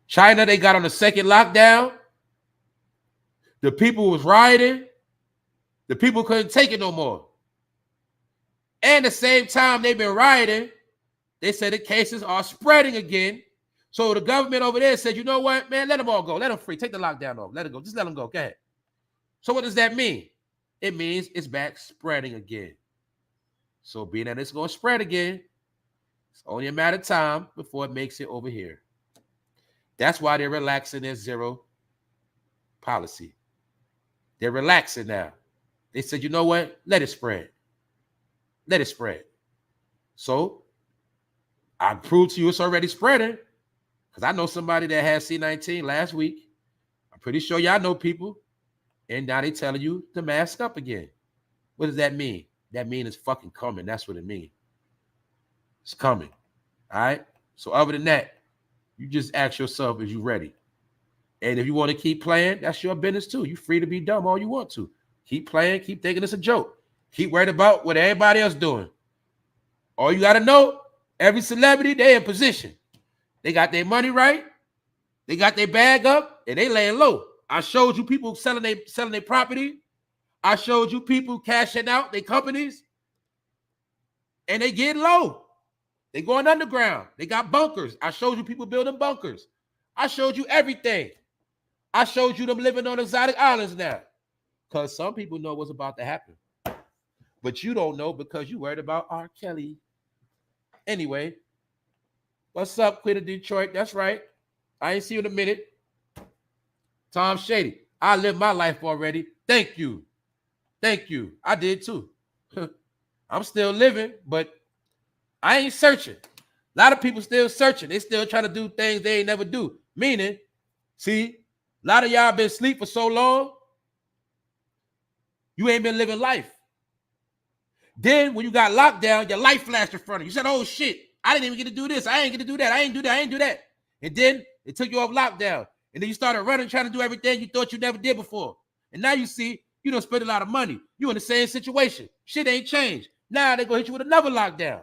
S1: China, they got on the second lockdown. The people was rioting. The people couldn't take it no more. And at the same time they've been rioting, they said the cases are spreading again. So the government over there said, you know what, man, let them all go. Let them free. Take the lockdown off. Let it go. Just let them go. Go ahead. So what does that mean? It means it's back spreading again. So being that it's going to spread again, it's only a matter of time before it makes it over here. That's why they're relaxing their zero policy. They're relaxing now. They said, you know what? Let it spread. Let it spread. So I proved to you it's already spreading because I know somebody that had C-19 last week. I'm pretty sure y'all know people. And now they telling you to mask up again. What does that mean? That means it's fucking coming. That's what it means. It's coming. All right? So other than that, you just ask yourself, is you ready? And if you want to keep playing, that's your business too. You're free to be dumb all you want to. Keep playing. Keep thinking it's a joke. Keep worried about what everybody else doing. All you got to know, every celebrity, they in position. They got their money right. They got their bag up, and they laying low. I showed you people selling their property. I showed you people cashing out their companies, and they getting low. They going underground. They got bunkers. I showed you people building bunkers. I showed you everything. I showed you them living on exotic islands now, because some people know what's about to happen. But you don't know because you worried about R. Kelly. Anyway, what's up, Queen of Detroit? That's right. I ain't see you in a minute. Tom Shady. I lived my life already. Thank you. Thank you. I did too. I'm still living, but I ain't searching. A lot of people still searching. They still trying to do things they ain't never do. Meaning, see, a lot of y'all been asleep for so long, you ain't been living life. Then when you got locked down, your life flashed in front of you. You said, oh shit, I didn't even get to do this. I ain't get to do that. I ain't do that. I ain't do that. And then it took you off lockdown. And then you started running, trying to do everything you thought you never did before. And now you see, you don't spend a lot of money. You in the same situation. Shit ain't changed. Now they gonna hit you with another lockdown.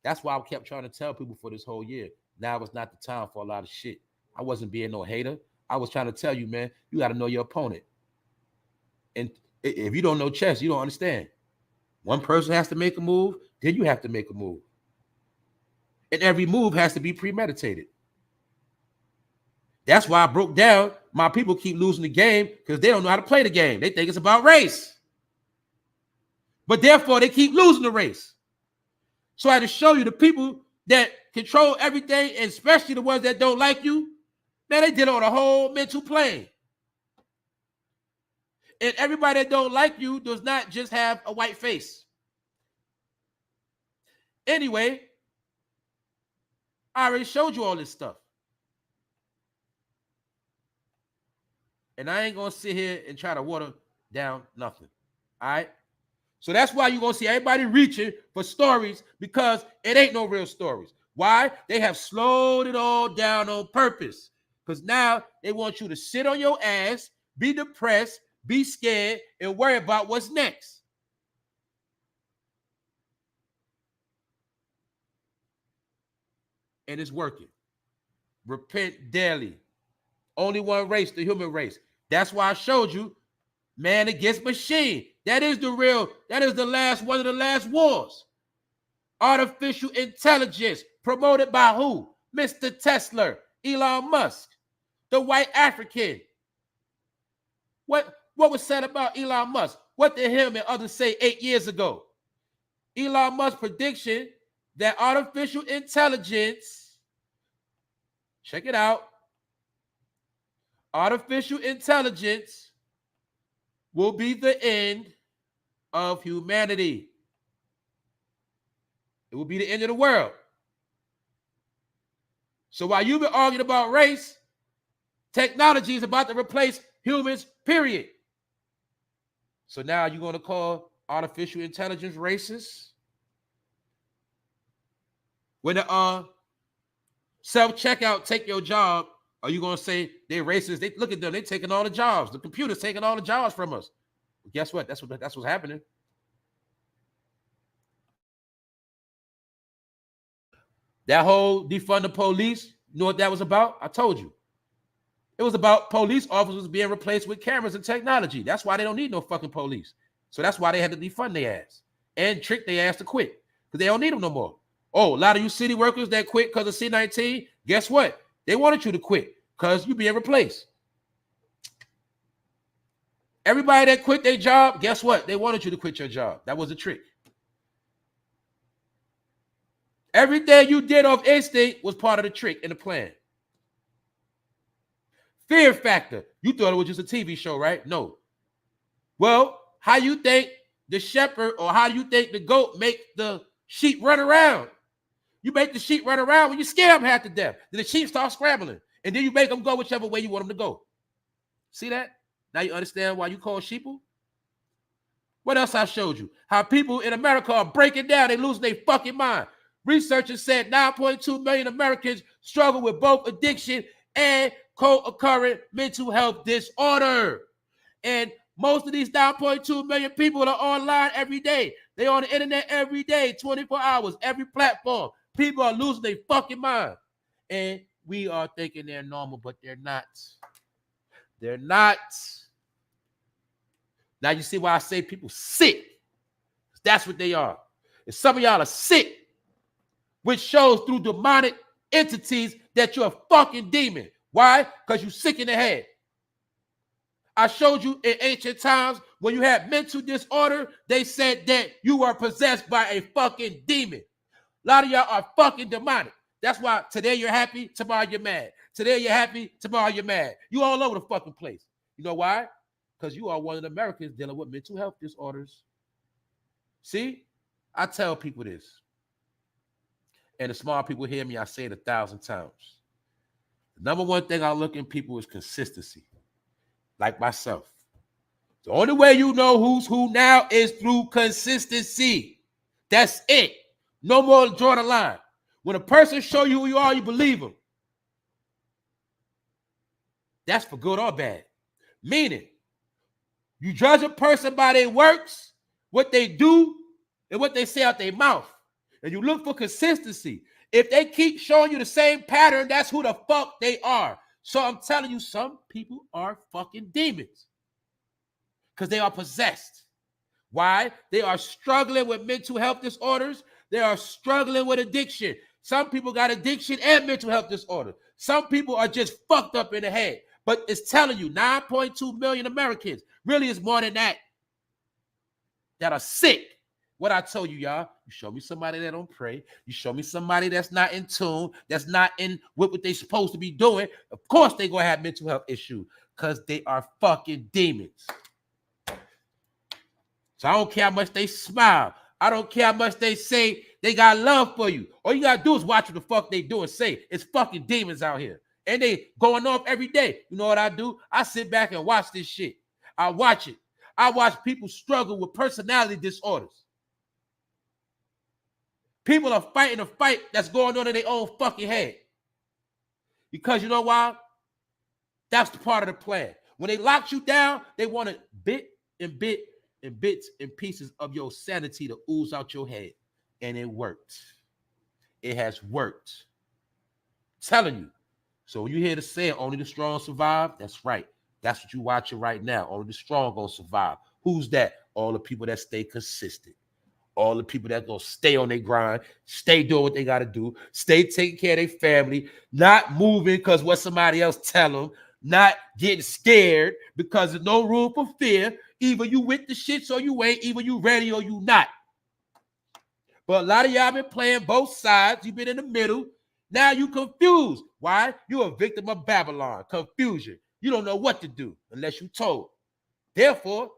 S1: That's why I kept trying to tell people for this whole year. Now it's not the time for a lot of shit. I wasn't being no hater. I was trying to tell you, man, you got to know your opponent. And if you don't know chess, you don't understand. One person has to make a move, then you have to make a move. And every move has to be premeditated. That's why I broke down. My people keep losing the game because they don't know how to play the game. They think it's about race. But therefore, they keep losing the race. So I had to show you the people that control everything, and especially the ones that don't like you, man, they did it on a whole mental plane. And everybody that don't like you does not just have a white face. Anyway, I already showed you all this stuff. And I ain't going to sit here and try to water down nothing. All right? So that's why you're going to see everybody reaching for stories, because it ain't no real stories. Why? They have slowed it all down on purpose. Because now they want you to sit on your ass, be depressed, be scared, and worry about what's next. And it's working. Repent daily. Only one race, the human race. That's why I showed you man against machine. That is the real, that is the last, one of the last wars. Artificial intelligence, promoted by who? Mr. Tesla, Elon Musk, the white African. What was said about Elon Musk? What did him and others say 8 years ago? Elon Musk's prediction that artificial intelligence, check it out, artificial intelligence will be the end of humanity. It will be the end of the world. So while you've been arguing about race, technology is about to replace humans, period. So now you're going to call artificial intelligence racist? When the self-checkout take your job, are you gonna say they're racist? They look at them, they're taking all the jobs. The computer's taking all the jobs from us. But guess what? That's what's happening. That whole defund the police, you know what that was about? I told you. It was about police officers being replaced with cameras and technology. That's why they don't need no fucking police. So that's why they had to defund their ass and trick their ass to quit because they don't need them no more. Oh, a lot of you city workers that quit because of C-19, guess what? They wanted you to quit because you're being replaced. Everybody that quit their job, guess what? They wanted you to quit your job. That was a trick. Everything you did off instinct was part of the trick and the plan. Fear factor. You thought it was just a TV show, right? No. Well, how you think the shepherd or how do you think the goat make the sheep run around? You make the sheep run around when you scare them half to death. Then the sheep start scrambling. And then you make them go whichever way you want them to go. See that? Now you understand why you call sheeple? What else I showed you? How people in America are breaking down. They losing their fucking mind. Researchers said 9.2 million Americans struggle with both addiction and co-occurring mental health disorder. And most of these 9.2 million people are online every day. They're on the internet every day, 24 hours, every platform. People are losing their fucking mind. And we are thinking they're normal, but they're not. They're not. Now you see why I say people sick. That's what they are. And some of y'all are sick, which shows through demonic entities that you're a fucking demon. Why? Because you're sick in the head. I showed you in ancient times when you had mental disorder, they said that you were possessed by a fucking demon. A lot of y'all are fucking demonic. That's why today you're happy, tomorrow you're mad. Today you're happy, tomorrow you're mad. You all over the fucking place. You know why? Because you are one of the Americans dealing with mental health disorders. See? I tell people this. And the smart people hear me, I say it 1,000 times. The number one thing I look in people is consistency. Like myself. The only way you know who's who now is through consistency. That's it. No more draw the line. When a person show you who you are, you believe them. That's for good or bad. Meaning, you judge a person by their works, what they do, and what they say out their mouth. And you look for consistency. If they keep showing you the same pattern, that's who the fuck they are. So I'm telling you, some people are fucking demons because they are possessed. Why? They are struggling with mental health disorders. They are struggling with addiction. Some people got addiction and mental health disorder. Some people are just fucked up in the head. But it's telling you 9.2 million Americans, really is more than that are sick. What I told you, y'all, you show me somebody that don't pray. You show me somebody that's not in tune, that's not in with what they supposed to be doing. Of course, they gonna have mental health issues because they are fucking demons. So I don't care how much they smile. I don't care how much they say they got love for you. All you gotta do is watch what the fuck they do and say it's fucking demons out here. And they going off every day. You know what I do? I sit back and watch this shit. I watch it. I watch people struggle with personality disorders. People are fighting a fight that's going on in their own fucking head. Because you know why? That's the part of the plan. When they lock you down, they want to bits and pieces of your sanity to ooze out your head. And it worked. It has worked. I'm telling you. So when you hear the saying, only the strong survive, that's right. That's what you're watching right now. Only the strong gonna survive. Who's that? All the people that stay consistent. All the people that gonna stay on their grind, stay doing what they gotta do, stay taking care of their family, not moving because what somebody else tell them, not getting scared because there's no room for fear. Either you with the shits or you ain't, either you ready or you not. But a lot of y'all been playing both sides. You've been in the middle. Now you confused. Why? You're a victim of Babylon, confusion. You don't know what to do unless you told. Therefore,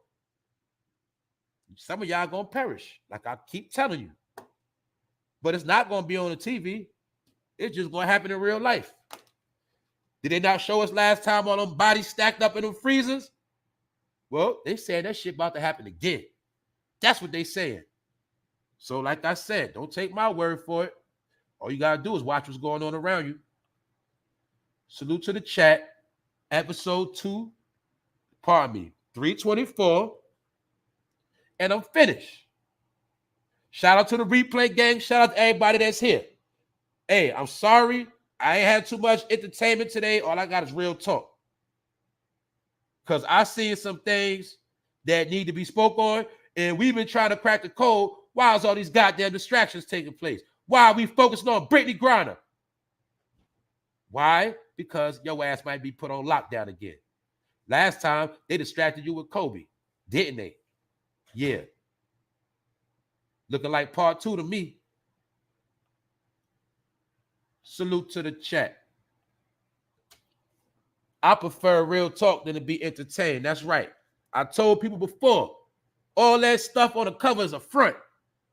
S1: some of y'all gonna perish, like I keep telling you. But it's not gonna be on the TV. It's just gonna happen in real life. Did they not show us last time all them bodies stacked up in them freezers? Well, they said that shit about to happen again. That's what they saying. So like I said, don't take my word for it. All you gotta do is watch what's going on around you. Salute to the chat. Episode 2, pardon me, 324. And I'm finished. Shout out to the replay gang. Shout out to everybody that's here. Hey, I'm sorry. I ain't had too much entertainment today. All I got is real talk. Because I see some things that need to be spoke on, and we've been trying to crack the code. Why is all these goddamn distractions taking place? Why are we focusing on Brittany Griner? Why? Because your ass might be put on lockdown again. Last time, they distracted you with Kobe, didn't they? Yeah. Looking like part 2 to me. Salute to the chat. I prefer real talk than to be entertained. That's right. I told people before, all that stuff on the cover is a front.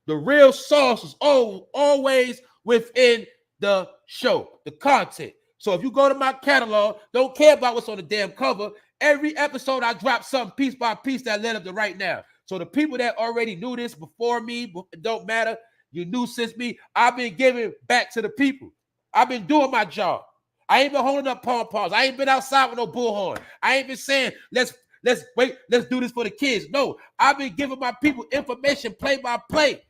S1: The real sauce is always within the show, the content. So if you go to my catalog, don't care about what's on the damn cover. Every episode I drop something piece by piece that led up to right now. So the people that already knew this before me, it don't matter. You knew since me. I've been giving back to the people. I've been doing my job. I ain't been holding up pom-poms. I ain't been outside with no bullhorn. I ain't been saying, let's do this for the kids. No, I've been giving my people information play by play.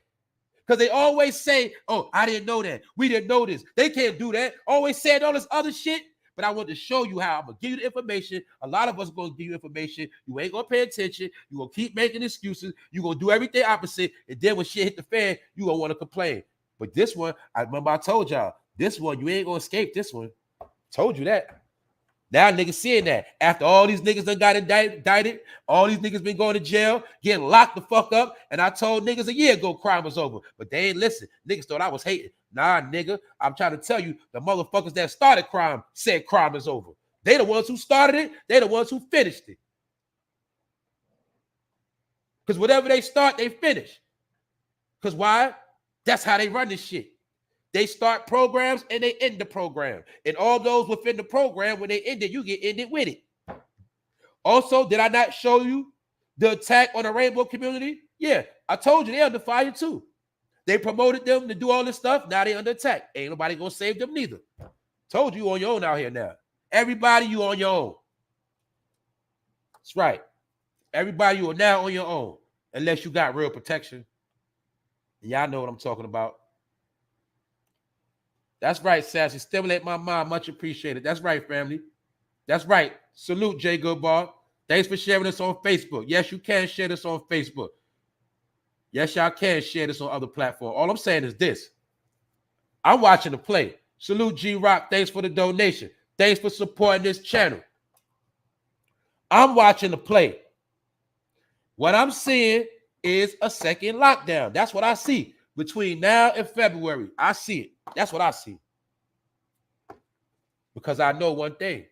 S1: Because they always say, oh, I didn't know that. We didn't know this. They can't do that. Always saying all this other shit. But I want to show you how I'm going to give you the information. A lot of us are going to give you information. You ain't going to pay attention. You're going to keep making excuses. You're going to do everything opposite. And then when shit hit the fan, you're going to want to complain. But this one, I remember I told y'all, this one, you ain't going to escape this one. Told you that. Now niggas seeing that. After all these niggas done got indicted, all these niggas been going to jail, getting locked the fuck up, and I told niggas a year ago crime was over. But they ain't listen. Niggas thought I was hating. Nah, nigga. I'm trying to tell you, the motherfuckers that started crime said crime is over. They the ones who started it. They the ones who finished it. Because whatever they start, they finish. Because why? That's how they run this shit. They start programs and they end the program. And all those within the program, when they end it, you get ended with it. Also, did I not show you the attack on the rainbow community? Yeah, I told you they under fire too. They promoted them to do all this stuff. Now they under attack. Ain't nobody gonna save them neither. Told you on your own out here now. Everybody, you on your own. That's right. Everybody, you are now on your own. Unless you got real protection. And y'all know what I'm talking about. That's right, Sassy. Stimulate my mind. Much appreciated. That's right, family. That's right. Salute, Jay Goodbar. Thanks for sharing this on Facebook. Yes, you can share this on Facebook. Yes, y'all can share this on other platforms. All I'm saying is this. I'm watching the play. Salute, G-Rock. Thanks for the donation. Thanks for supporting this channel. I'm watching the play. What I'm seeing is a second lockdown. That's what I see. Between now and February, I see it. That's what I see. Because I know one thing.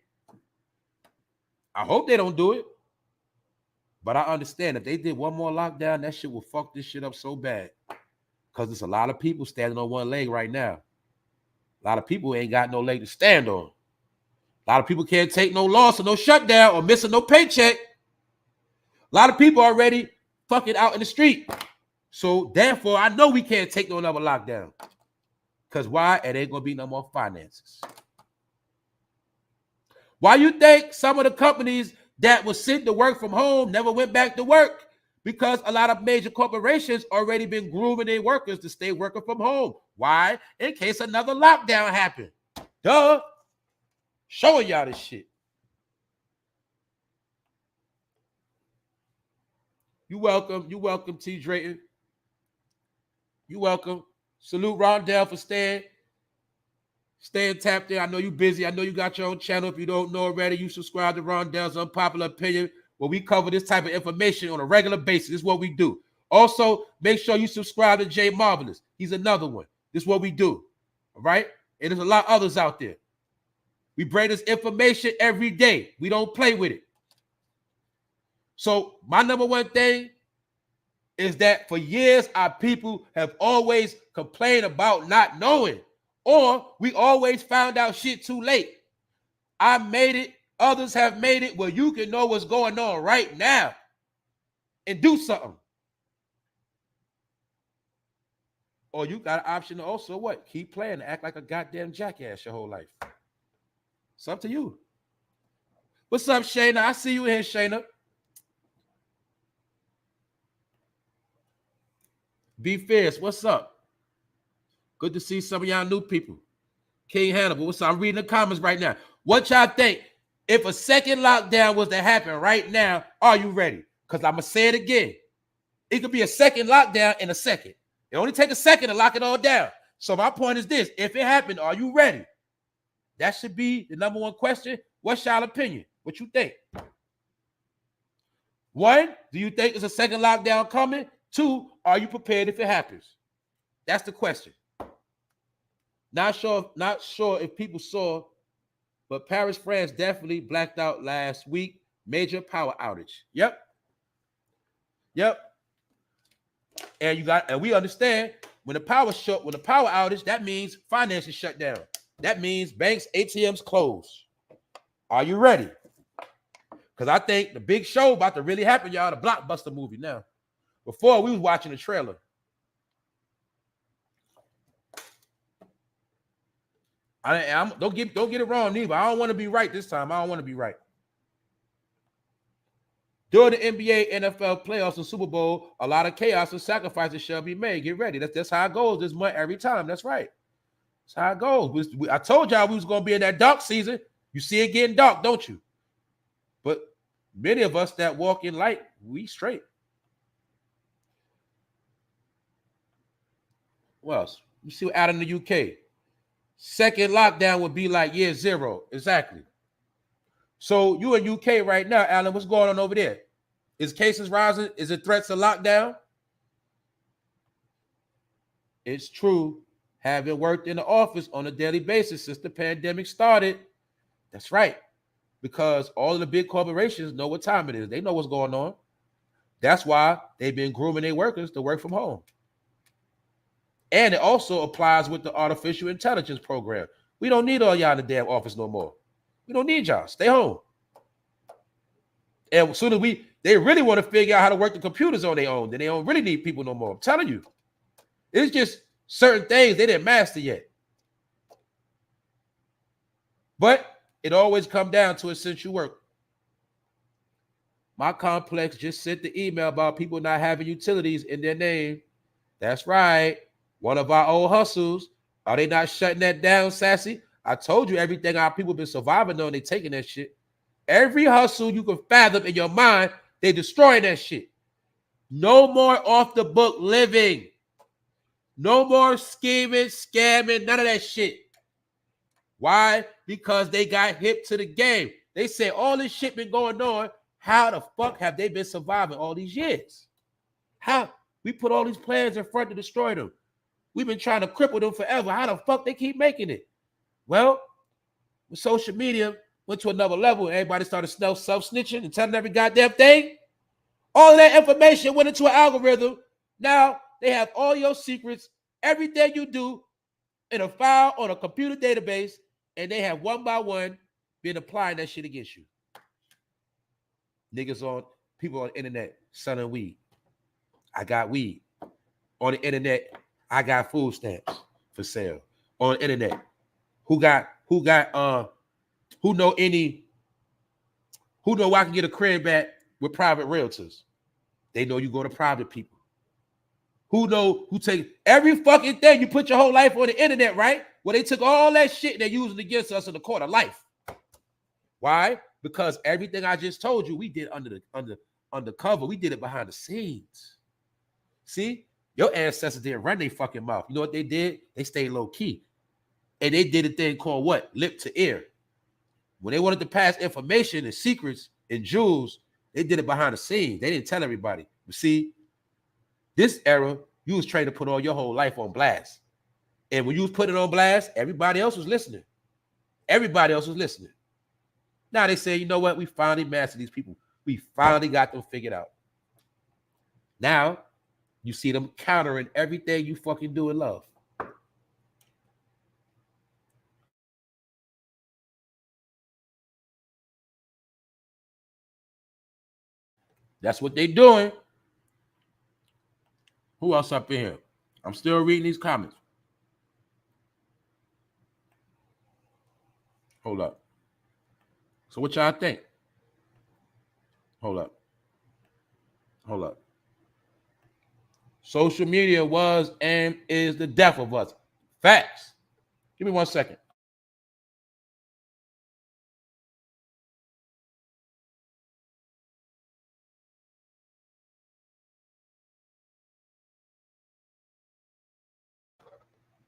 S1: I hope they don't do it. But I understand if they did one more lockdown, that shit will fuck this shit up so bad. Because there's a lot of people standing on one leg right now. A lot of people ain't got no leg to stand on. A lot of people can't take no loss or no shutdown or missing no paycheck. A lot of people already fucking out in the street. So therefore, I know we can't take no another lockdown. Because why? It ain't going to be no more finances. Why you think some of the companies that was sent to work from home never went back to work? Because a lot of major corporations already been grooming their workers to stay working from home. Why? In case another lockdown happened. Duh. Showing y'all this shit. You welcome. You welcome, T. Drayton. You welcome. Salute Rondell for staying tapped in. I know you busy. I know you got your own channel. If you don't know already, you subscribe to Rondell's Unpopular Opinion, where we cover this type of information on a regular basis. This is what we do. Also, make sure you subscribe to Jay Marvelous. He's another one. This is what we do. All right? And there's a lot of others out there. We bring this information every day. We don't play with it. So my number one thing is that for years, our people have always complained about not knowing, or we always found out shit too late. I made it. Others have made it where you can know what's going on right now and do something. Or you got an option to also what? Keep playing, act like a goddamn jackass your whole life. It's up to you. What's up, Shayna? I see you in here, Shayna. Be fierce. What's up? Good to see some of y'all new people. King Hannibal. What's up? I'm reading the comments right now. What y'all think? If a second lockdown was to happen right now, are you ready? Because I'm going to say it again. It could be a second lockdown in a second. It only takes a second to lock it all down. So my point is this. If it happened, are you ready? That should be the number one question. What's y'all opinion? What you think? One, do you think there's a second lockdown coming? Two, are you prepared if it happens? That's the question. Not sure if people saw, but Paris, France definitely blacked out last week. Major power outage. Yep. And we understand when the power outage, that means finances shut down. That means banks, ATMs close. Are you ready? Because I think the big show about to really happen, y'all, the blockbuster movie now. Before we was watching the trailer. Don't get it wrong, neither. I don't want to be right this time. I don't want to be right. During the NBA, NFL playoffs, and Super Bowl, a lot of chaos and sacrifices shall be made. Get ready. That's how it goes this month every time. That's right. That's how it goes. I told y'all we was going to be in that dark season. You see it getting dark, don't you? But many of us that walk in light, we straight. What else? You see out in the UK. Second lockdown would be like year zero. Exactly. So you in UK right now, Alan, what's going on over there? Is cases rising? Is it threats of lockdown? It's true. Having worked in the office on a daily basis since the pandemic started. That's right. Because all of the big corporations know what time it is. They know what's going on. That's why they've been grooming their workers to work from home. And it also applies with the artificial intelligence program. We don't need all y'all in the damn office no more. We don't need y'all. Stay home. And as soon as they really want to figure out how to work the computers on their own, then they don't really need people no more. I'm telling you. It's just certain things they didn't master yet. But it always comes down to essential work. My complex just sent the email about people not having utilities in their name. That's right. One of our old hustles. Are they not shutting that down, Sassy? I told you everything our people been surviving on, they taking that shit. Every hustle you can fathom in your mind, they destroying that shit. No more off the book living. No more scheming, scamming, none of that shit. Why? Because they got hip to the game. They say all this shit been going on. How the fuck have they been surviving all these years? How? We put all these plans in front to destroy them. We've been trying to cripple them forever. How the fuck they keep making it? Well, with social media went to another level and everybody started self-snitching and telling every goddamn thing. All of that information went into an algorithm. Now they have all your secrets, everything you do in a file on a computer database, and they have one by one been applying that shit against you. People on the internet selling weed. I got weed. On the internet, I got food stamps for sale. On the internet, who know I can get a crib back with private realtors? They know you go to private people. Who take every fucking thing you put your whole life on the internet, right? Well, they took all that shit and they're using it against us in the court of life. Why? Because everything I just told you, we did undercover. We did it behind the scenes. See? Your ancestors didn't run their fucking mouth. You know what they did? They stayed low key. And they did a thing called what? Lip to ear. When they wanted to pass information and secrets and jewels, they did it behind the scenes. They didn't tell everybody. But see, this era, you was trained to put all your whole life on blast. And when you was putting it on blast, everybody else was listening. Everybody else was listening. Now they say, you know what? We finally mastered these people. We finally got them figured out. Now, you see them countering everything you fucking do in love. That's what they doing. Who else up in here? I'm still reading these comments. Hold up. So what y'all think? Hold up. Hold up. Social media was and is the death of us. Facts. Give me 1 second.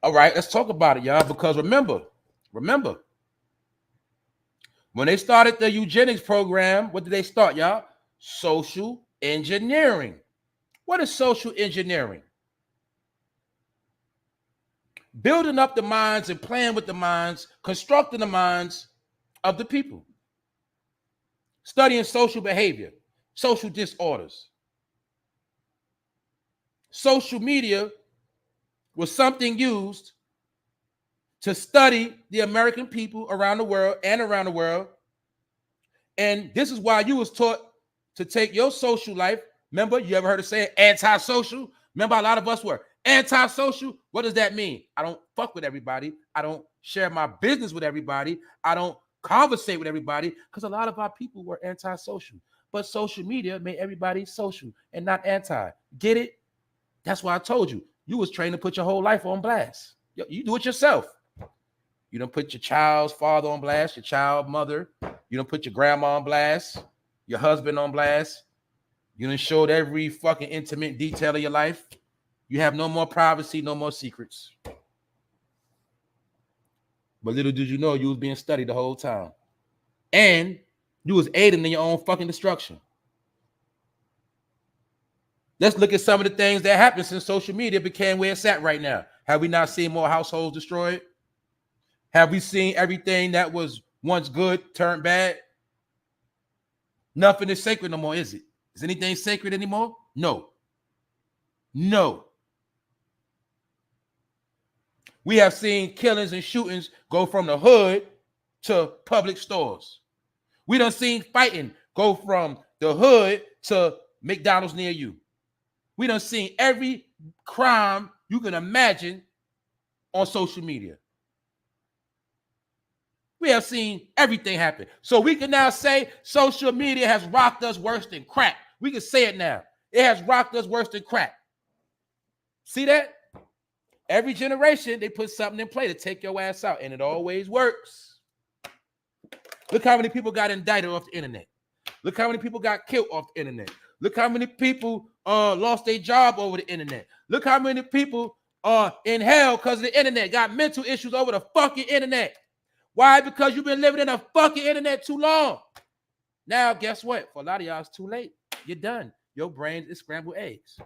S1: All right, let's talk about it, y'all, because remember, when they started the eugenics program, what did they start, y'all? Social engineering. What is social engineering? Building up the minds and playing with the minds, constructing the minds of the people. Studying social behavior, social disorders. Social media was something used to study the American people around the world. And this is why you was taught to take your social life. Remember, you ever heard of saying antisocial? Remember, a lot of us were antisocial. What does that mean? I don't fuck with everybody. I don't share my business with everybody. I don't conversate with everybody, because a lot of our people were antisocial. But social media made everybody social and not anti. Get it? That's why I told you. You was trained to put your whole life on blast. You do it yourself. You don't put your child's father on blast, your child mother. You don't put your grandma on blast, your husband on blast. You done showed every fucking intimate detail of your life. You have no more privacy, no more secrets. But little did you know, you was being studied the whole time. And you was aiding in your own fucking destruction. Let's look at some of the things that happened since social media became where it's at right now. Have we not seen more households destroyed? Have we seen everything that was once good turn bad? Nothing is sacred no more, is it? Is anything sacred anymore? No. No. We have seen killings and shootings go from the hood to public stores. We done seen fighting go from the hood to McDonald's near you. We done seen every crime you can imagine on social media. We have seen everything happen. So we can now say social media has rocked us worse than crack. We can say it now. It has rocked us worse than crack. See that? Every generation, they put something in play to take your ass out, and it always works. Look how many people got indicted off the internet. Look how many people got killed off the internet. Look how many people lost their job over the internet. Look how many people are in hell because of the internet, got mental issues over the fucking internet. Why? Because you've been living in a fucking internet too long. Now, guess what? For a lot of y'all, it's too late. You're done. Your brain is scrambled eggs.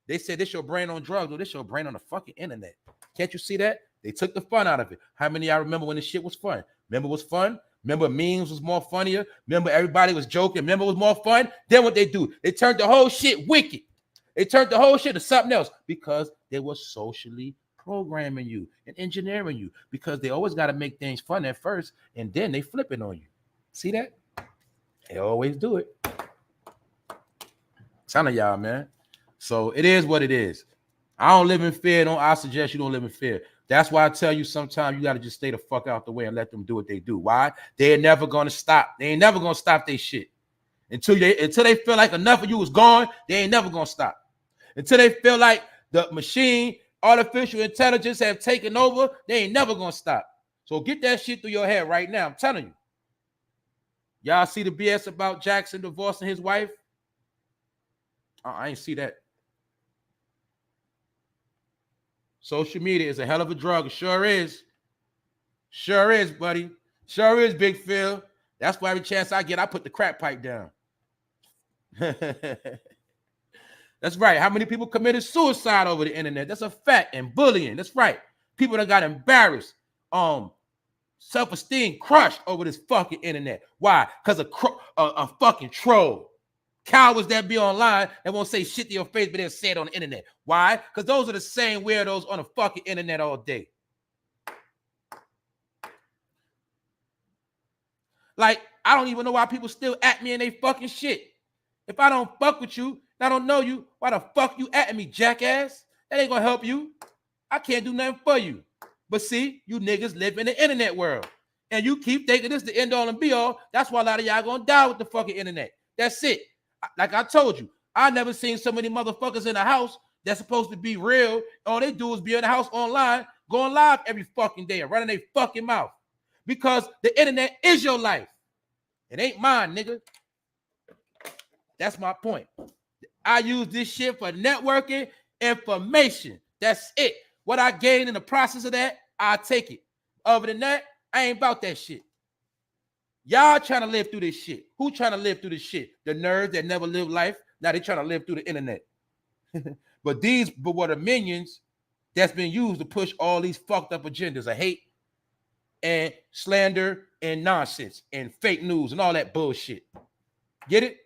S1: They said this your brain on drugs. No, this your brain on the fucking internet. Can't you see that? They took the fun out of it. How many of y'all remember when this shit was fun? Remember it was fun? Remember memes was more funnier? Remember everybody was joking? Remember it was more fun? Then what they do? They turned the whole shit wicked. They turned the whole shit to something else because they were socially programming you and engineering you, because they always got to make things fun at first and then they flip it on you. See that? They always do it. Some of y'all, man. So it is what it is. I don't live in fear. I suggest you don't live in fear. That's why I tell you sometimes you got to just stay the fuck out the way and let them do what they do. Why? They're never going to stop. They ain't never going to stop their shit. Until they feel like enough of you is gone, they ain't never going to stop. Until they feel like the machine, artificial intelligence have taken over, they ain't never going to stop. So get that shit through your head right now. I'm telling you. Y'all see the BS about Jackson divorcing his wife? I ain't see that. Social media is a hell of a drug. It sure is. Sure is, buddy. Sure is, Big Phil. That's why every chance I get, I put the crack pipe down. That's right. How many people committed suicide over the internet? That's a fact. And bullying. That's right. People that got embarrassed. Self-esteem crushed over this fucking internet. Why? Because a fucking troll. Cowards that be online and won't say shit to your face, but they'll say it on the internet. Why? Because those are the same weirdos on the fucking internet all day. Like, I don't even know why people still at me and they fucking shit. If I don't fuck with you, I don't know you, why the fuck you at me, jackass? That ain't gonna help you. I can't do nothing for you. But see, you niggas live in the internet world. And you keep thinking this the end all and be all. That's why a lot of y'all gonna die with the fucking internet. That's it. Like I told you, I never seen so many motherfuckers in the house that's supposed to be real. All they do is be in the house online, going live every fucking day and running their fucking mouth. Because the internet is your life. It ain't mine, nigga. That's my point. I use this shit for networking, information. That's it. What I gain in the process of that, I take it. Other than that, I ain't about that shit. Y'all trying to live through this shit. Who trying to live through this shit? The nerds that never lived life. Now they trying to live through the internet. But what are minions that's been used to push all these fucked up agendas of hate and slander and nonsense and fake news and all that bullshit. Get it?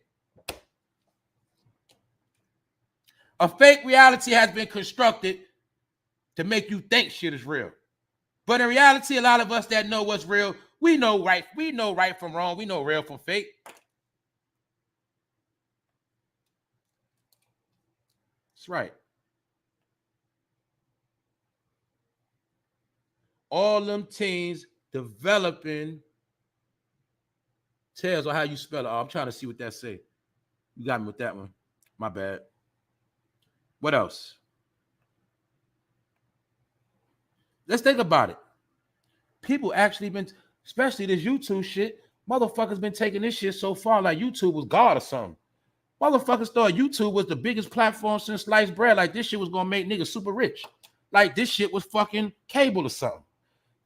S1: A fake reality has been constructed to make you think shit is real. But in reality, a lot of us that know what's real, we know right from wrong. We know real from fake. That's right. All them teens developing tales on how you spell it. Oh, I'm trying to see what that say. You got me with that one. My bad. What else? Let's think about it. People actually been, especially this YouTube shit, motherfuckers been taking this shit so far like YouTube was God or something. Motherfuckers thought YouTube was the biggest platform since sliced bread. Like this shit was gonna make niggas super rich. Like this shit was fucking cable or something.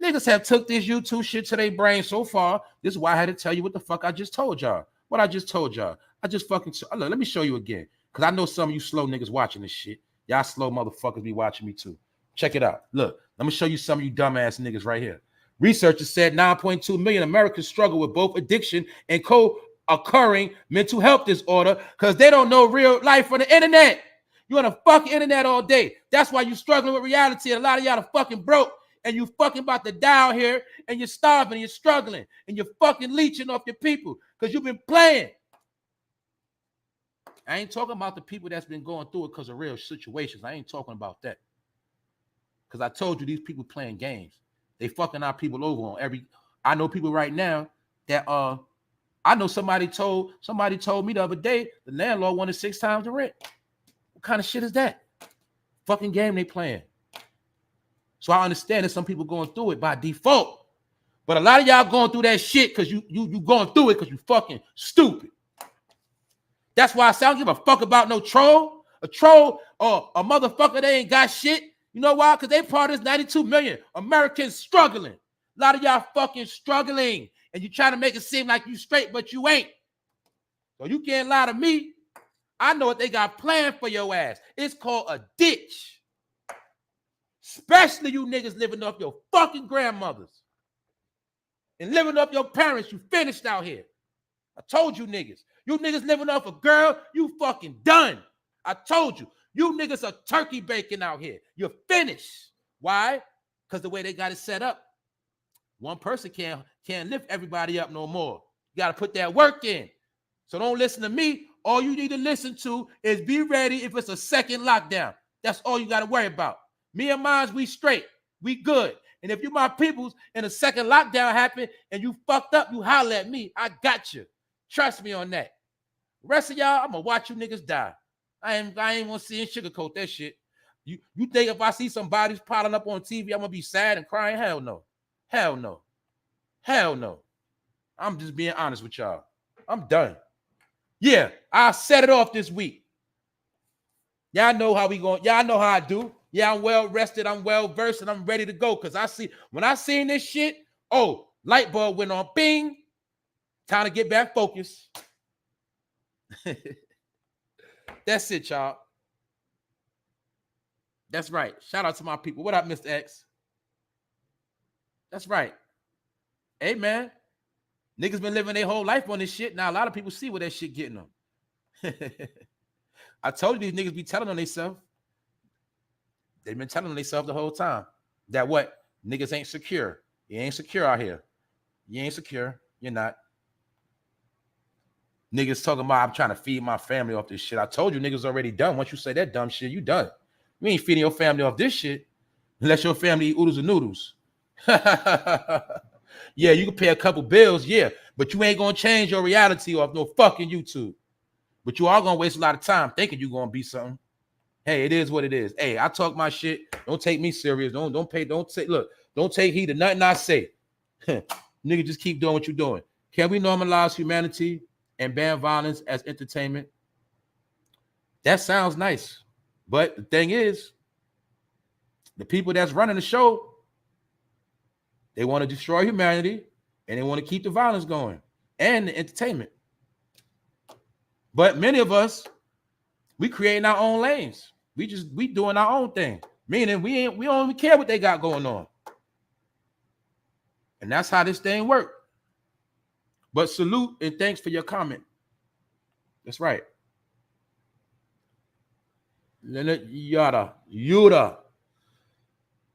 S1: Niggas have took this YouTube shit to their brain so far. This is why I had to tell you what the fuck I just told y'all. What I just told y'all. I just fucking, look, let me show you again. Because I know some of you slow niggas watching this shit. Y'all slow motherfuckers be watching me too. Check it out. Look, let me show you some of you dumbass niggas right here. Researchers said 9.2 million Americans struggle with both addiction and co-occurring mental health disorder because they don't know real life on the internet. You on the fucking internet all day. That's why you struggling with reality. And a lot of y'all are fucking broke and you fucking about to die out here and you're starving and you're struggling and you're fucking leeching off your people because you've been playing. I ain't talking about the people that's been going through it because of real situations. I ain't talking about that. Because I told you these people playing games. They fucking our people over on every. I know people right now that I know somebody told me the other day the landlord wanted 6 times the rent. What kind of shit is that? Fucking game they playing. So I understand that some people going through it by default. But a lot of y'all going through that shit because you going through it because you fucking stupid. That's why I say I don't give a fuck about no troll. A troll or a motherfucker, they ain't got shit. You know why? Because they part of this 92 million Americans struggling. A lot of y'all fucking struggling. And you trying to make it seem like you straight, but you ain't. So you can't lie to me. I know what they got planned for your ass. It's called a ditch. Especially you niggas living off your fucking grandmothers. And living off your parents. You finished out here. I told you niggas. You niggas living off a girl, you fucking done. I told you. You niggas are turkey bacon out here. You're finished. Why? Because the way they got it set up, one person can't lift everybody up no more. You got to put that work in. So don't listen to me. All you need to listen to is be ready if it's a second lockdown. That's all you got to worry about. Me and mine, we straight. We good. And if you my peoples and a second lockdown happen and you fucked up, you holler at me. I got you. Trust me on that. The rest of y'all, I'm going to watch you niggas die. I ain't going to see and sugarcoat that shit. You think if I see some bodies piling up on TV, I'm going to be sad and crying? Hell no. Hell no. Hell no. I'm just being honest with y'all. I'm done. Yeah, I set it off this week. Y'all know how we going. Y'all know how I do. Yeah, I'm well rested. I'm well versed and I'm ready to go because when I seen this shit, oh, light bulb went on. Bing. Time to get back focused. That's it, y'all. That's right. Shout out to my people. What up, Mr. X? That's right. Hey, man. Niggas been living their whole life on this shit. Now, a lot of people see what that shit getting them. I told you these niggas be telling on themselves. They've been telling on themselves the whole time. That what? Niggas ain't secure. You ain't secure out here. You ain't secure. You're not. Niggas talking about I'm trying to feed my family off this shit. I told you niggas already done. Once you say that dumb shit, you done. You ain't feeding your family off this shit unless your family eat oodles and noodles. Yeah, you can pay a couple bills, yeah, but you ain't gonna change your reality off no fucking YouTube. But you are gonna waste a lot of time thinking you're gonna be something. Hey, it is what it is. Hey, I talk my shit. Don't take me serious. Don't take heed to nothing I say. Nigga, just keep doing what you're doing. Can we normalize humanity and ban violence as entertainment? That sounds nice. But the thing is, the people that's running the show, they want to destroy humanity and they want to keep the violence going and the entertainment. But many of us, we creating our own lanes. We doing our own thing. Meaning we don't even care what they got going on. And that's how this thing works. But salute and thanks for your comment. That's right. Yada.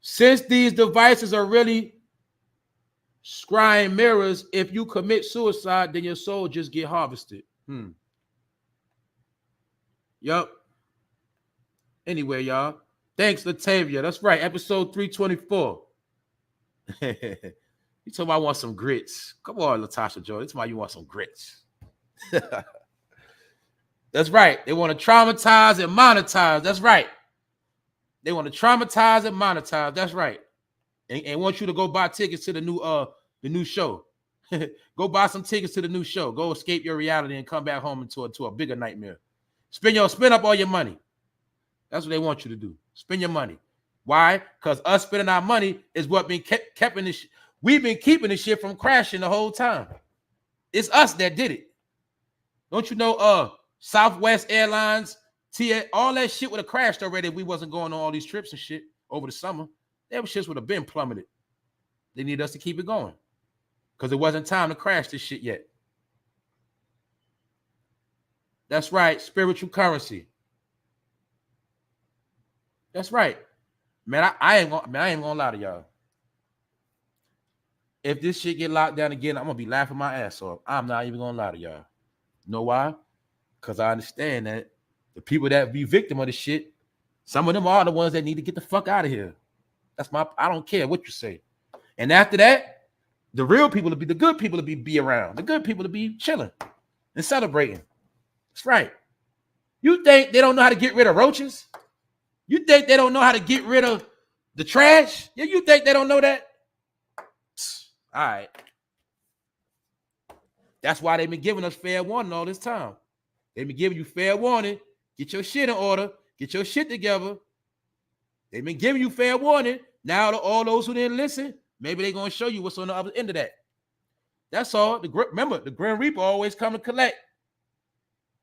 S1: Since these devices are really scrying mirrors, if you commit suicide, then your soul just get harvested. Yup. Anyway, y'all. Thanks, Latavia. That's right. Episode 324. You told me I want some grits. Come on, Latasha Joy. That's why you want some grits. That's right. They want to traumatize and monetize. That's right. They want to traumatize and monetize. That's right. And want you to go buy tickets to the new show. Go buy some tickets to the new show. Go escape your reality and come back home into a bigger nightmare. Spend up all your money. That's what they want you to do. Spend your money. Why? Because us spending our money is what been kept in this. We've been keeping this shit from crashing the whole time. It's us that did it. Don't you know? Southwest Airlines, all that shit would have crashed already if we wasn't going on all these trips and shit over the summer. That shit would have been plummeted. They need us to keep it going because it wasn't time to crash this shit yet. That's right, spiritual currency. That's right, man. I ain't gonna lie to y'all. If this shit get locked down again, I'm gonna be laughing my ass off. I'm not even gonna lie to y'all. You know why? Because I understand that the people that be victim of the shit, some of them are the ones that need to get the fuck out of here. I don't care what you say. And after that, the real people the good people to be around. The good people to be chilling and celebrating. That's right. You think they don't know how to get rid of roaches? You think they don't know how to get rid of the trash? Yeah, you think they don't know that? All right. That's why they've been giving us fair warning all this time. They've been giving you fair warning. Get your shit in order. Get your shit together. They've been giving you fair warning. Now to all those who didn't listen, maybe they're going to show you what's on the other end of that. That's all. Remember, the Grim Reaper always come to collect.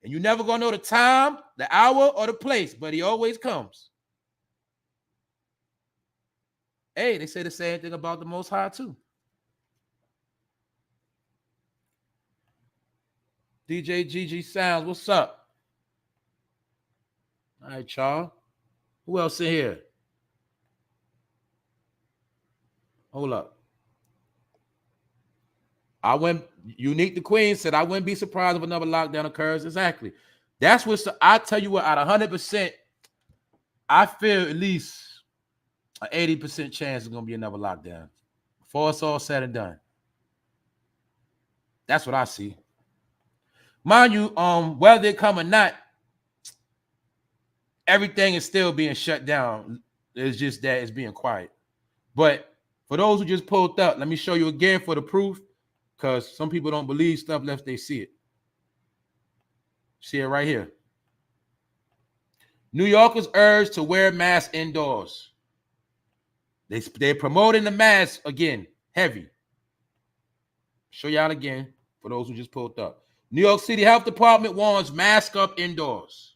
S1: And you never going to know the time, the hour, or the place, but he always comes. Hey, they say the same thing about the Most High, too. DJ GG Sounds, what's up? All right, y'all. Who else in here? Hold up. Unique the Queen said, I wouldn't be surprised if another lockdown occurs. Exactly. That's what I tell you what, out of 100%, I feel at least an 80% chance it's going to be another lockdown before it's all said and done. That's what I see. Mind you, whether it come or not, everything is still being shut down. It's just that it's being quiet. But for those who just pulled up, let me show you again for the proof, because some people don't believe stuff unless they see it. See it right here. New Yorkers urged to wear masks indoors. They're promoting the mask again, heavy. Show y'all again for those who just pulled up. New York City Health Department warns mask up indoors.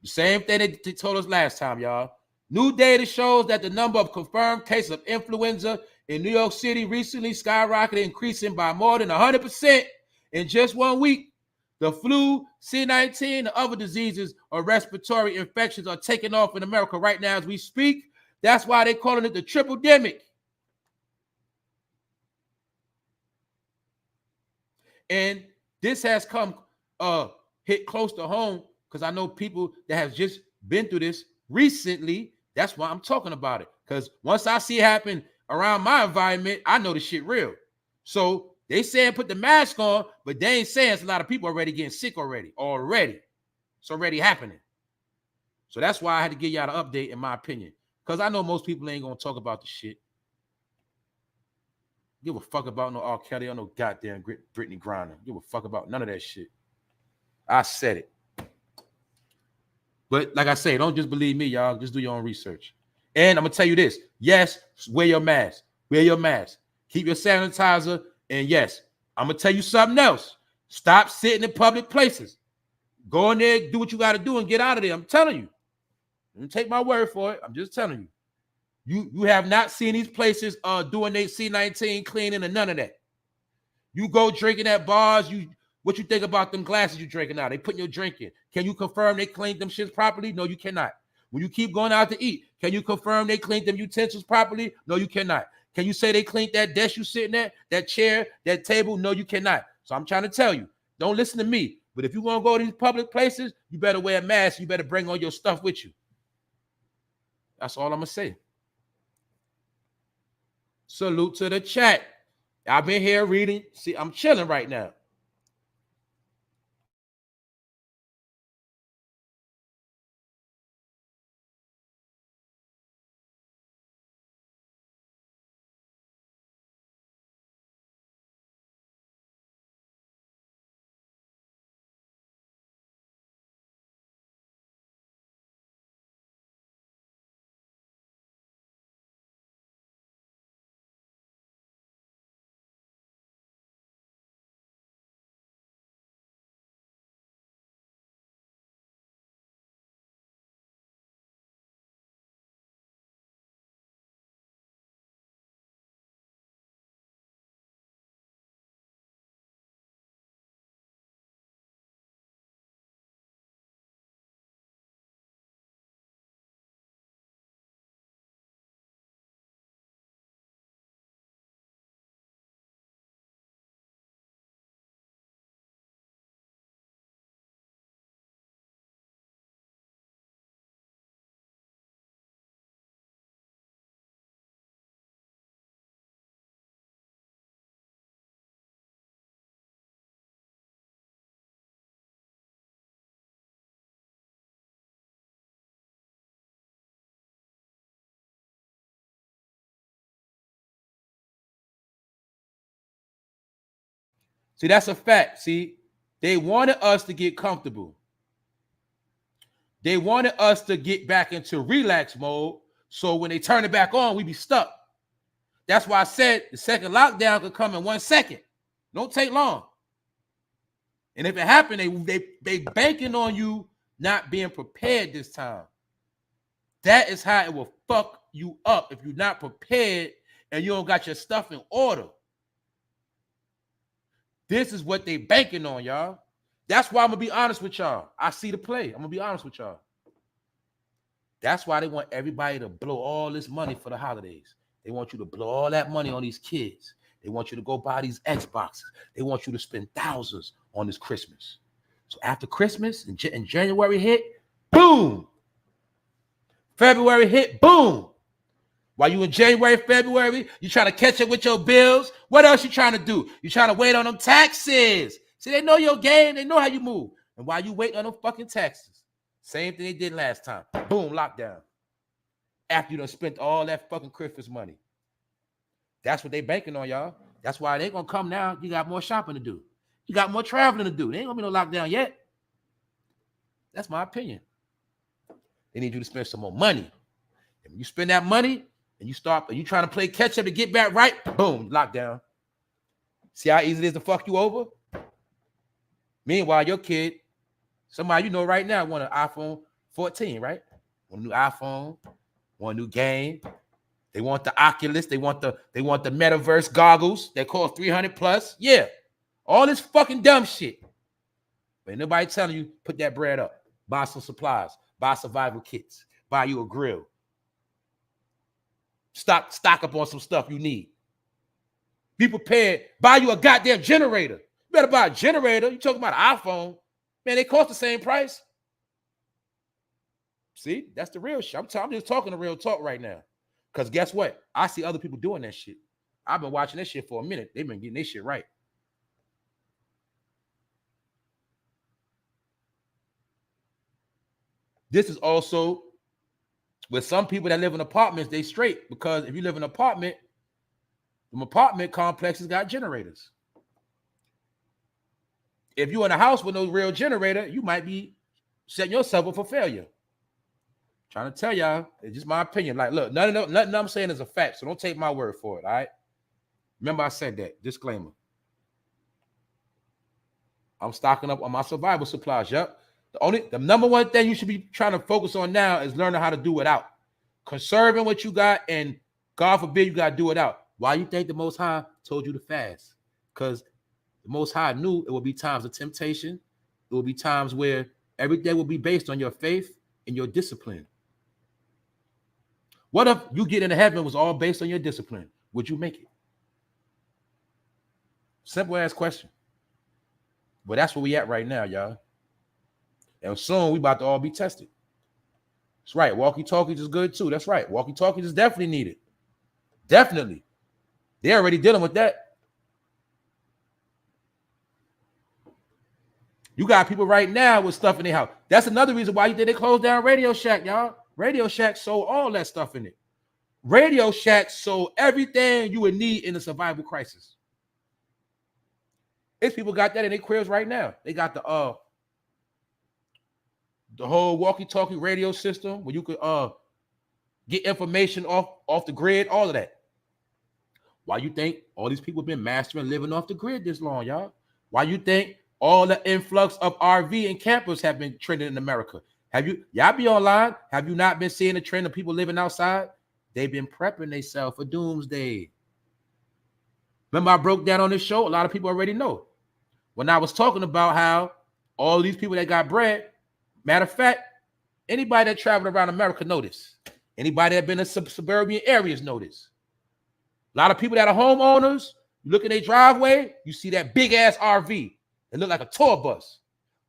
S1: The same thing they told us last time, y'all. New data shows that the number of confirmed cases of influenza in New York City recently skyrocketed, increasing by more than 100% in just 1 week. The flu, C-19, and other diseases or respiratory infections are taking off in America right now as we speak. That's why they're calling it the triple-demic. And this has come hit close to home because I know people that have just been through this recently. That's why I'm talking about it. Because once I see it happen around my environment, I know the shit real. So they saying put the mask on, but they ain't saying it's a lot of people already getting sick already. It's already happening. So that's why I had to give y'all the update, in my opinion. Because I know most people ain't going to talk about the shit. Give a fuck about no R. Kelly or no goddamn Brittany Griner. Give a fuck about none of that shit. I said it. But like I say, don't just believe me, y'all. Just do your own research. And I'm going to tell you this. Yes, wear your mask. Wear your mask. Keep your sanitizer. And yes, I'm going to tell you something else. Stop sitting in public places. Go in there, do what you got to do, and get out of there. I'm telling you. Don't take my word for it. I'm just telling you. You have not seen these places doing their C19 cleaning and none of that. You go drinking at bars. What you think about them glasses you drinking out? They putting your drink in. Can you confirm they cleaned them shits properly? No, you cannot. When you keep going out to eat, can you confirm they cleaned them utensils properly? No, you cannot. Can you say they cleaned that desk you sitting at, that chair, that table? No, you cannot. So I'm trying to tell you, don't listen to me. But if you want to go to these public places, you better wear a mask. You better bring all your stuff with you. That's all I'm going to say. Salute to the chat. I've been here reading. See, I'm chilling right now. See, that's a fact. See, they wanted us to get comfortable. They wanted us to get back into relax mode. So when they turn it back on, we be stuck. That's why I said the second lockdown could come in 1 second. Don't take long. And if it happened, they banking on you not being prepared this time. That is how it will fuck you up if you're not prepared and you don't got your stuff in order. This is what they banking on, y'all. That's why I'm going to be honest with y'all. I see the play. I'm going to be honest with y'all. That's why they want everybody to blow all this money for the holidays. They want you to blow all that money on these kids. They want you to go buy these Xboxes. They want you to spend thousands on this Christmas. So after Christmas and January hit, boom. February hit, boom. While you in January, February, you trying to catch up with your bills. What else you trying to do? You trying to wait on them taxes. See, they know your game. They know how you move. And while you wait on them fucking taxes, same thing they did last time. Boom, lockdown. After you done spent all that fucking Christmas money. That's what they banking on, y'all. That's why they gonna come now. You got more shopping to do. You got more traveling to do. There ain't gonna be no lockdown yet. That's my opinion. They need you to spend some more money. And when you spend that money and you trying to play catch up to get back right, boom, lockdown. See how easy it is to fuck you over? Meanwhile, your kid, somebody you know right now want an iPhone 14, right? Want a new iPhone, want a new game. They want the Oculus. They want the metaverse goggles that cost $300 plus. Yeah, all this fucking dumb shit. But nobody telling you put that bread up, buy some supplies, buy survival kits, buy you a grill, stock up on some stuff you need. Be prepared. Buy you a goddamn generator. You better buy a generator. You talking about an iPhone? Man, they cost the same price. See, that's the real shit. I'm just talking the real talk right now. Because guess what? I see other people doing that shit. I've been watching that shit for a minute. They've been getting this shit right. This is also with some people that live in apartments, they straight. Because if you live in an apartment, the apartment complexes got generators. If you're in a house with no real generator, you might be setting yourself up for failure. Trying to tell y'all, it's just my opinion. Like, look, nothing I'm saying is a fact, so don't take my word for it, all right? Remember I said that. Disclaimer. I'm stocking up on my survival supplies. Yep. The number one thing you should be trying to focus on now is learning how to do it out. Conserving what you got, and God forbid you got to do it out. Why you think the Most High told you to fast? Because the Most High knew it will be times of temptation. It will be times where everything will be based on your faith and your discipline. What if you get into heaven was all based on your discipline? Would you make it? Simple ass question. But that's where we at right now, y'all. And soon we about to all be tested. That's right. Walkie-talkies is good too. That's right. Walkie-talkies is definitely needed. Definitely. They're already dealing with that. You got people right now with stuff in their house. That's another reason why you think they closed down Radio Shack, y'all. Radio Shack sold all that stuff in it. Radio Shack sold everything you would need in a survival crisis. These people got that in their cribs right now. They got the whole walkie-talkie radio system where you could get information off the grid, all of that. Why you think all these people have been mastering living off the grid this long, y'all? Why you think all the influx of RV and campers have been trending in America? Y'all be online? Have you not been seeing the trend of people living outside? They've been prepping themselves for doomsday. Remember I broke down on this show? A lot of people already know. When I was talking about how all these people that got bread, matter of fact, anybody that traveled around America know this. Anybody that been in suburban areas know this. A lot of people that are homeowners, you look in their driveway, you see that big ass RV. It look like a tour bus.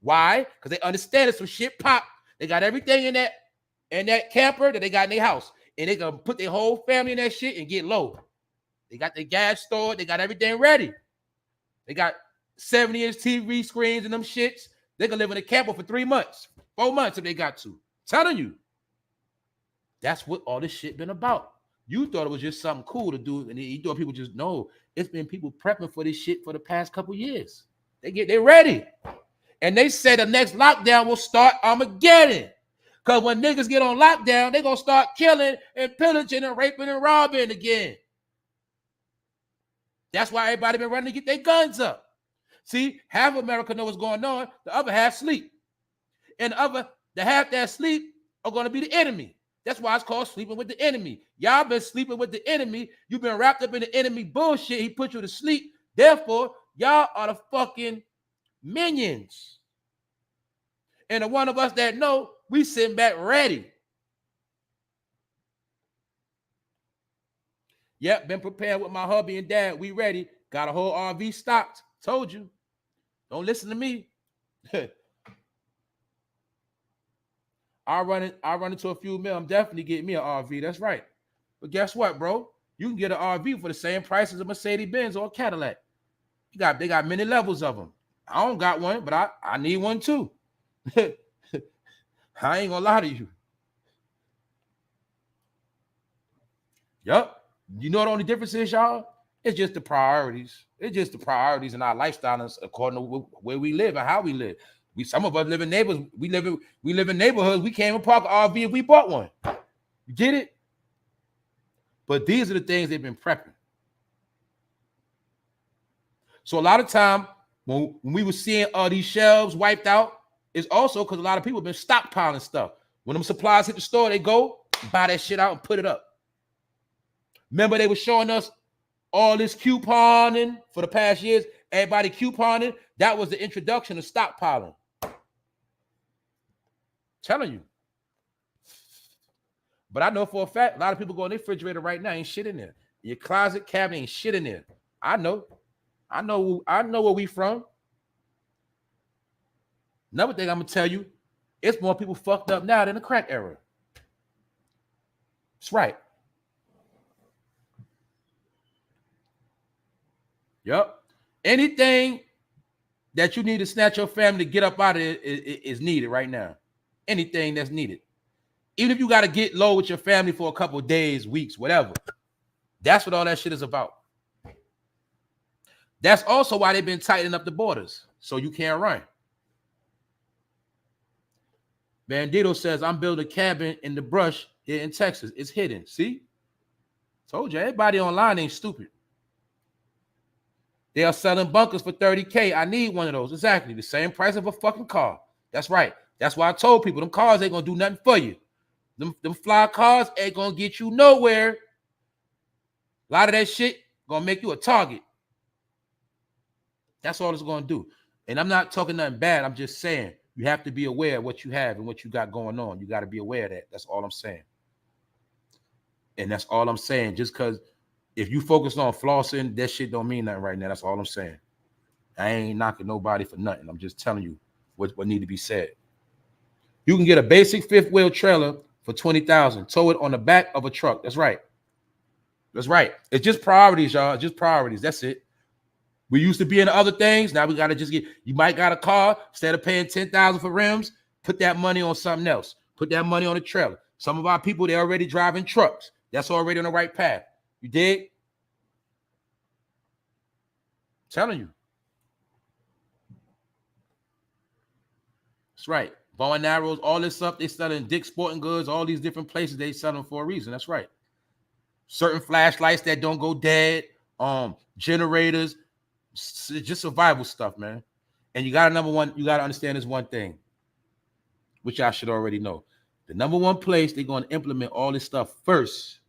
S1: Why? Because they understand that some shit pop. They got everything in that camper that they got in their house. And they gonna put their whole family in that shit and get low. They got their gas stored. They got everything ready. They got 70-inch TV screens and them shits. They can live in a camper for 3 months, 4 months if they got to. I'm telling you. That's what all this shit been about. You thought it was just something cool to do, and you thought people just know. It's been people prepping for this shit for the past couple years. They're ready. And they say the next lockdown will start Armageddon. Because when niggas get on lockdown, they're going to start killing and pillaging and raping and robbing again. That's why everybody been running to get their guns up. See, half of America know what's going on. The other half sleep. And the half that sleep are going to be the enemy. That's why it's called sleeping with the enemy. Y'all been sleeping with the enemy. You've been wrapped up in the enemy bullshit. He put you to sleep. Therefore, y'all are the fucking minions. And the one of us that know, we sitting back ready. Yep, been prepared with my hubby and dad. We ready. Got a whole RV stocked. Told you. Don't listen to me. I run into a few mil. I'm definitely getting me an RV. That's right. But guess what, bro? You can get an RV for the same price as a Mercedes-Benz or a Cadillac. They got many levels of them. I don't got one, but I need one too. I ain't gonna lie to you. Yup. You know what the only difference is, y'all? It's just the priorities. It's just the priorities in our lifestyle according to where we live and how we live. Some of us live in neighborhoods. We live in neighborhoods. We can't even park an RV if we bought one. You get it? But these are the things they've been prepping. So a lot of time when we were seeing these shelves wiped out, it's also because a lot of people have been stockpiling stuff. When them supplies hit the store, they go buy that shit out and put it up. Remember they were showing us all this couponing for the past years. Everybody couponing. That was the introduction of stockpiling. Telling you. But I know for a fact, a lot of people go in their refrigerator right now, ain't shit in there. Your closet cabinet ain't shit in there. I know where we from. Another thing I'm gonna tell you, It's more people fucked up now than the crack era. That's right. Yep. Anything that you need to snatch your family to get up out of it is needed right now. Anything that's needed. Even if you got to get low with your family for a couple of days, weeks, whatever. That's what all that shit is about. That's also why they've been tightening up the borders, so you can't run. Bandito says, I'm building a cabin in the brush here in Texas. It's hidden. See? Told you, everybody online ain't stupid. They are selling bunkers for $30K. I need one of those. Exactly. The same price of a fucking car. That's right. That's why I told people them cars ain't going to do nothing for you. Them fly cars ain't going to get you nowhere. A lot of that shit going to make you a target. That's all it's going to do. And I'm not talking nothing bad. I'm just saying you have to be aware of what you have and what you got going on. You got to be aware of that. That's all I'm saying. And that's all I'm saying. Just because if you focus on flossing, that shit don't mean nothing right now. That's all I'm saying. I ain't knocking nobody for nothing. I'm just telling you what need to be said. You can get a basic fifth wheel trailer for $20,000. Tow it on the back of a truck. That's right. That's right. It's just priorities, y'all. Just priorities. That's it. We used to be in other things. Now we got to just get, you might got a car. Instead of paying $10,000 for rims, put that money on something else. Put that money on a trailer. Some of our people, they're already driving trucks. That's already on the right path. You dig? Telling you. That's right. Bow and arrows, all this stuff, they selling Dick's Sporting Goods, all these different places, they sell them for a reason. That's right. Certain flashlights that don't go dead, generators, just survival stuff, man. And you got to understand this one thing, which I should already know. The number one place they're going to implement all this stuff first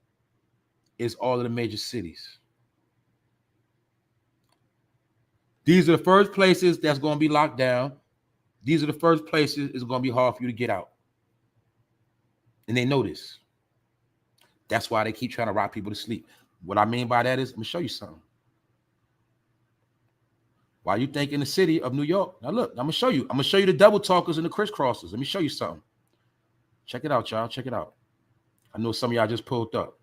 S1: is all of the major cities. These are the first places that's going to be locked down. These are the first places it's going to be hard for you to get out. And they know this. That's why they keep trying to rock people to sleep. What I mean by that is, let me show you something. Why you think in the city of New York? Now look, I'm going to show you. I'm going to show you the double talkers and the crisscrossers. Let me show you something. Check it out, y'all. Check it out. I know some of y'all just pulled up.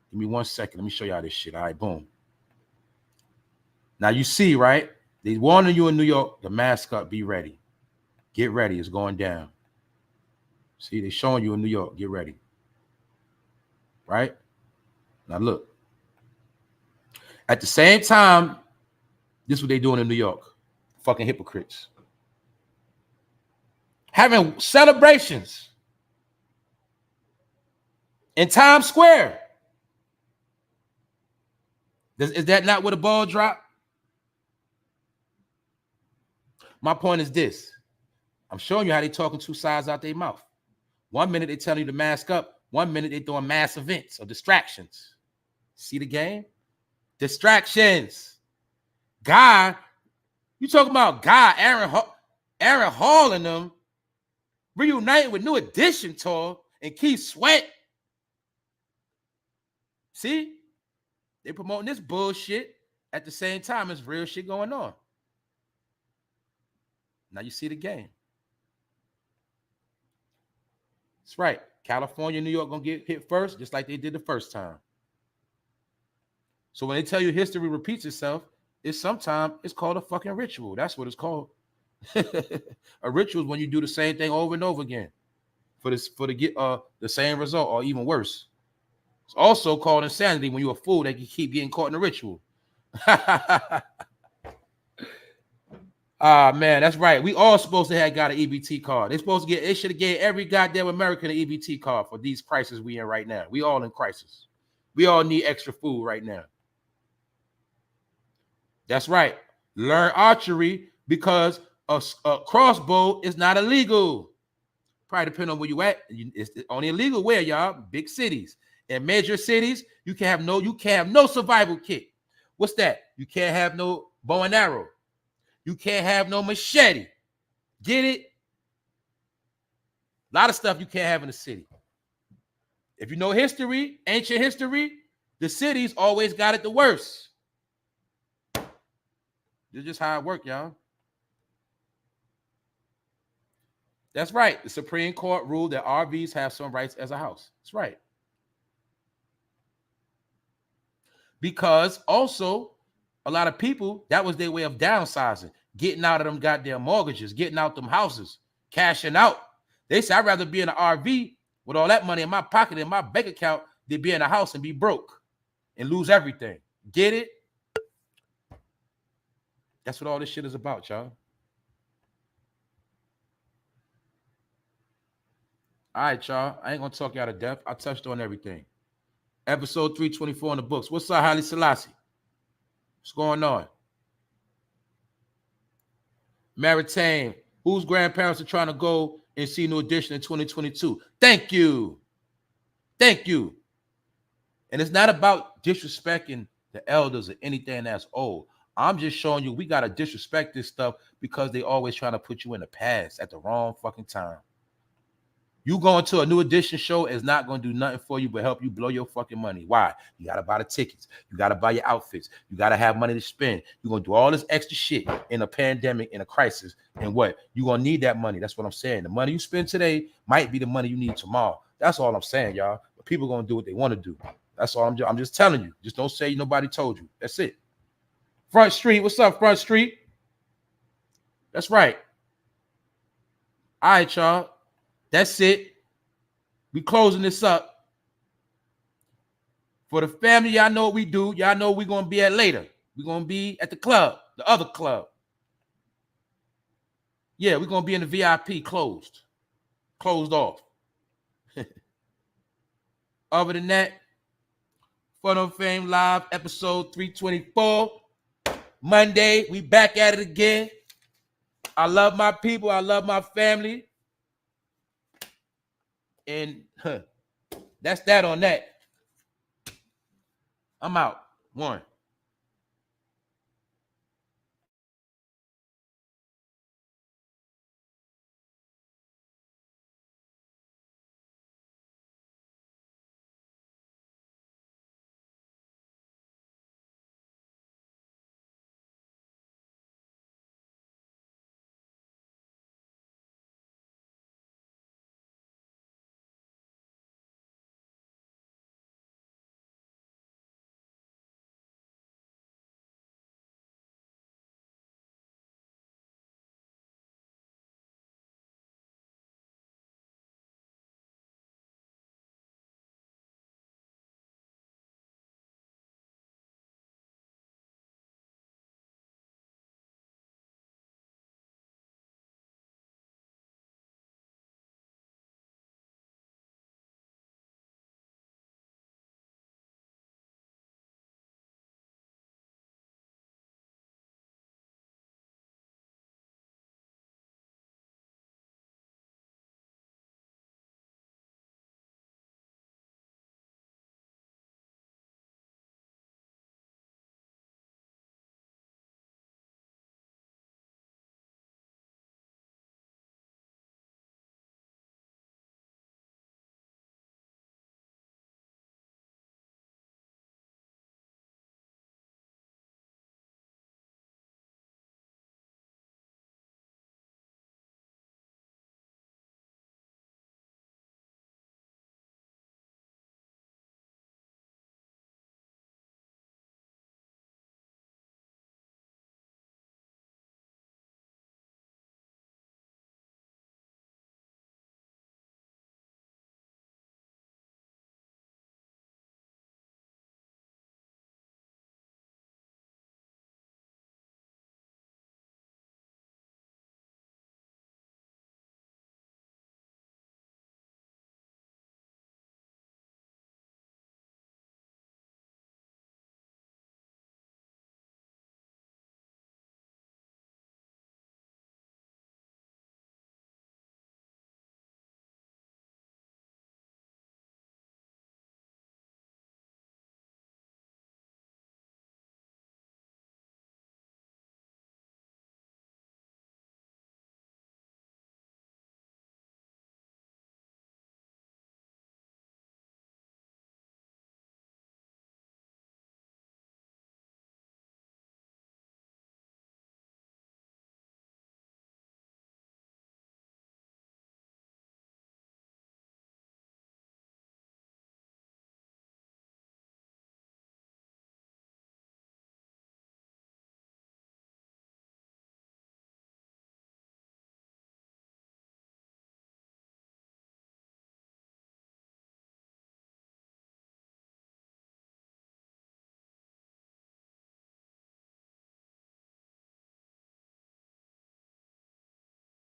S1: Give me 1 second. Let me show y'all this shit. All right, boom. Now you see, right? They warning you in New York, the mask up, be ready. Get ready, it's going down. See, they showing you in New York, get ready. Right? Now look. At the same time, this is what they doing in New York. Fucking hypocrites. Having celebrations in Times Square. Is that not where the ball dropped? My point is this. I'm showing you how they talking two sides out their mouth. 1 minute they telling you to mask up. 1 minute they doing mass events or distractions. See the game? Distractions. Guy, you talking about Guy, Aaron Hall and them reuniting with New Edition tour and Keith Sweat. See? They promoting this bullshit at the same time as real shit going on. Now you see the game. That's right. California, New York gonna get hit first, just like they did the first time. So when they tell you history repeats itself, it's called a fucking ritual. That's what it's called. A ritual is when you do the same thing over and over again to get the same result or even worse. It's also called insanity when you're a fool that you keep getting caught in a ritual. Man, that's right. We all supposed to have got an EBT card. They should have gave every goddamn American an EBT card for these crises we in right now. We all in crisis. We all need extra food right now. That's right. Learn archery because a crossbow is not illegal. Probably depending on where you at. It's only illegal where, y'all? Big cities. In major cities, you can't have no survival kit. What's that? You can't have no bow and arrow. You can't have no machete. Get it? A lot of stuff you can't have in the city. If you know history, ancient history, the cities always got it the worst. This is just how it works, y'all. That's right. The Supreme Court ruled that RVs have some rights as a house. That's right. Because also, a lot of people, that was their way of downsizing, getting out of them goddamn mortgages, getting out them houses, cashing out. They say, I'd rather be in an RV with all that money in my pocket, in my bank account, than be in a house and be broke and lose everything. Get it? That's what all this shit is about, y'all. All right, y'all. I ain't gonna talk y'all to death. I touched on everything. Episode 324 in the books. What's up, Haile Selassie? What's going on? Maritime, whose grandparents are trying to go and see New Edition in 2022? Thank you. Thank you. And it's not about disrespecting the elders or anything that's old. I'm just showing you we got to disrespect this stuff because they always trying to put you in the past at the wrong fucking time. You going to a New Edition show is not going to do nothing for you but help you blow your fucking money. Why? You got to buy the tickets. You got to buy your outfits. You got to have money to spend. You're going to do all this extra shit in a pandemic, in a crisis. And what? You're going to need that money. That's what I'm saying. The money you spend today might be the money you need tomorrow. That's all I'm saying, y'all. But people are going to do what they want to do. That's all I'm just telling you. Just don't say nobody told you. That's it. Front Street. What's up, Front Street? That's right. All right, y'all. That's it. We closing this up. For the family, y'all know what we do. Y'all know we're going to be at later. We're going to be at the club, the other club. Yeah, we're going to be in the VIP closed off. Other than that, Fun on Fame Live, episode 324. Monday, we back at it again. I love my people. I love my family. And that's that on that. I'm out. One.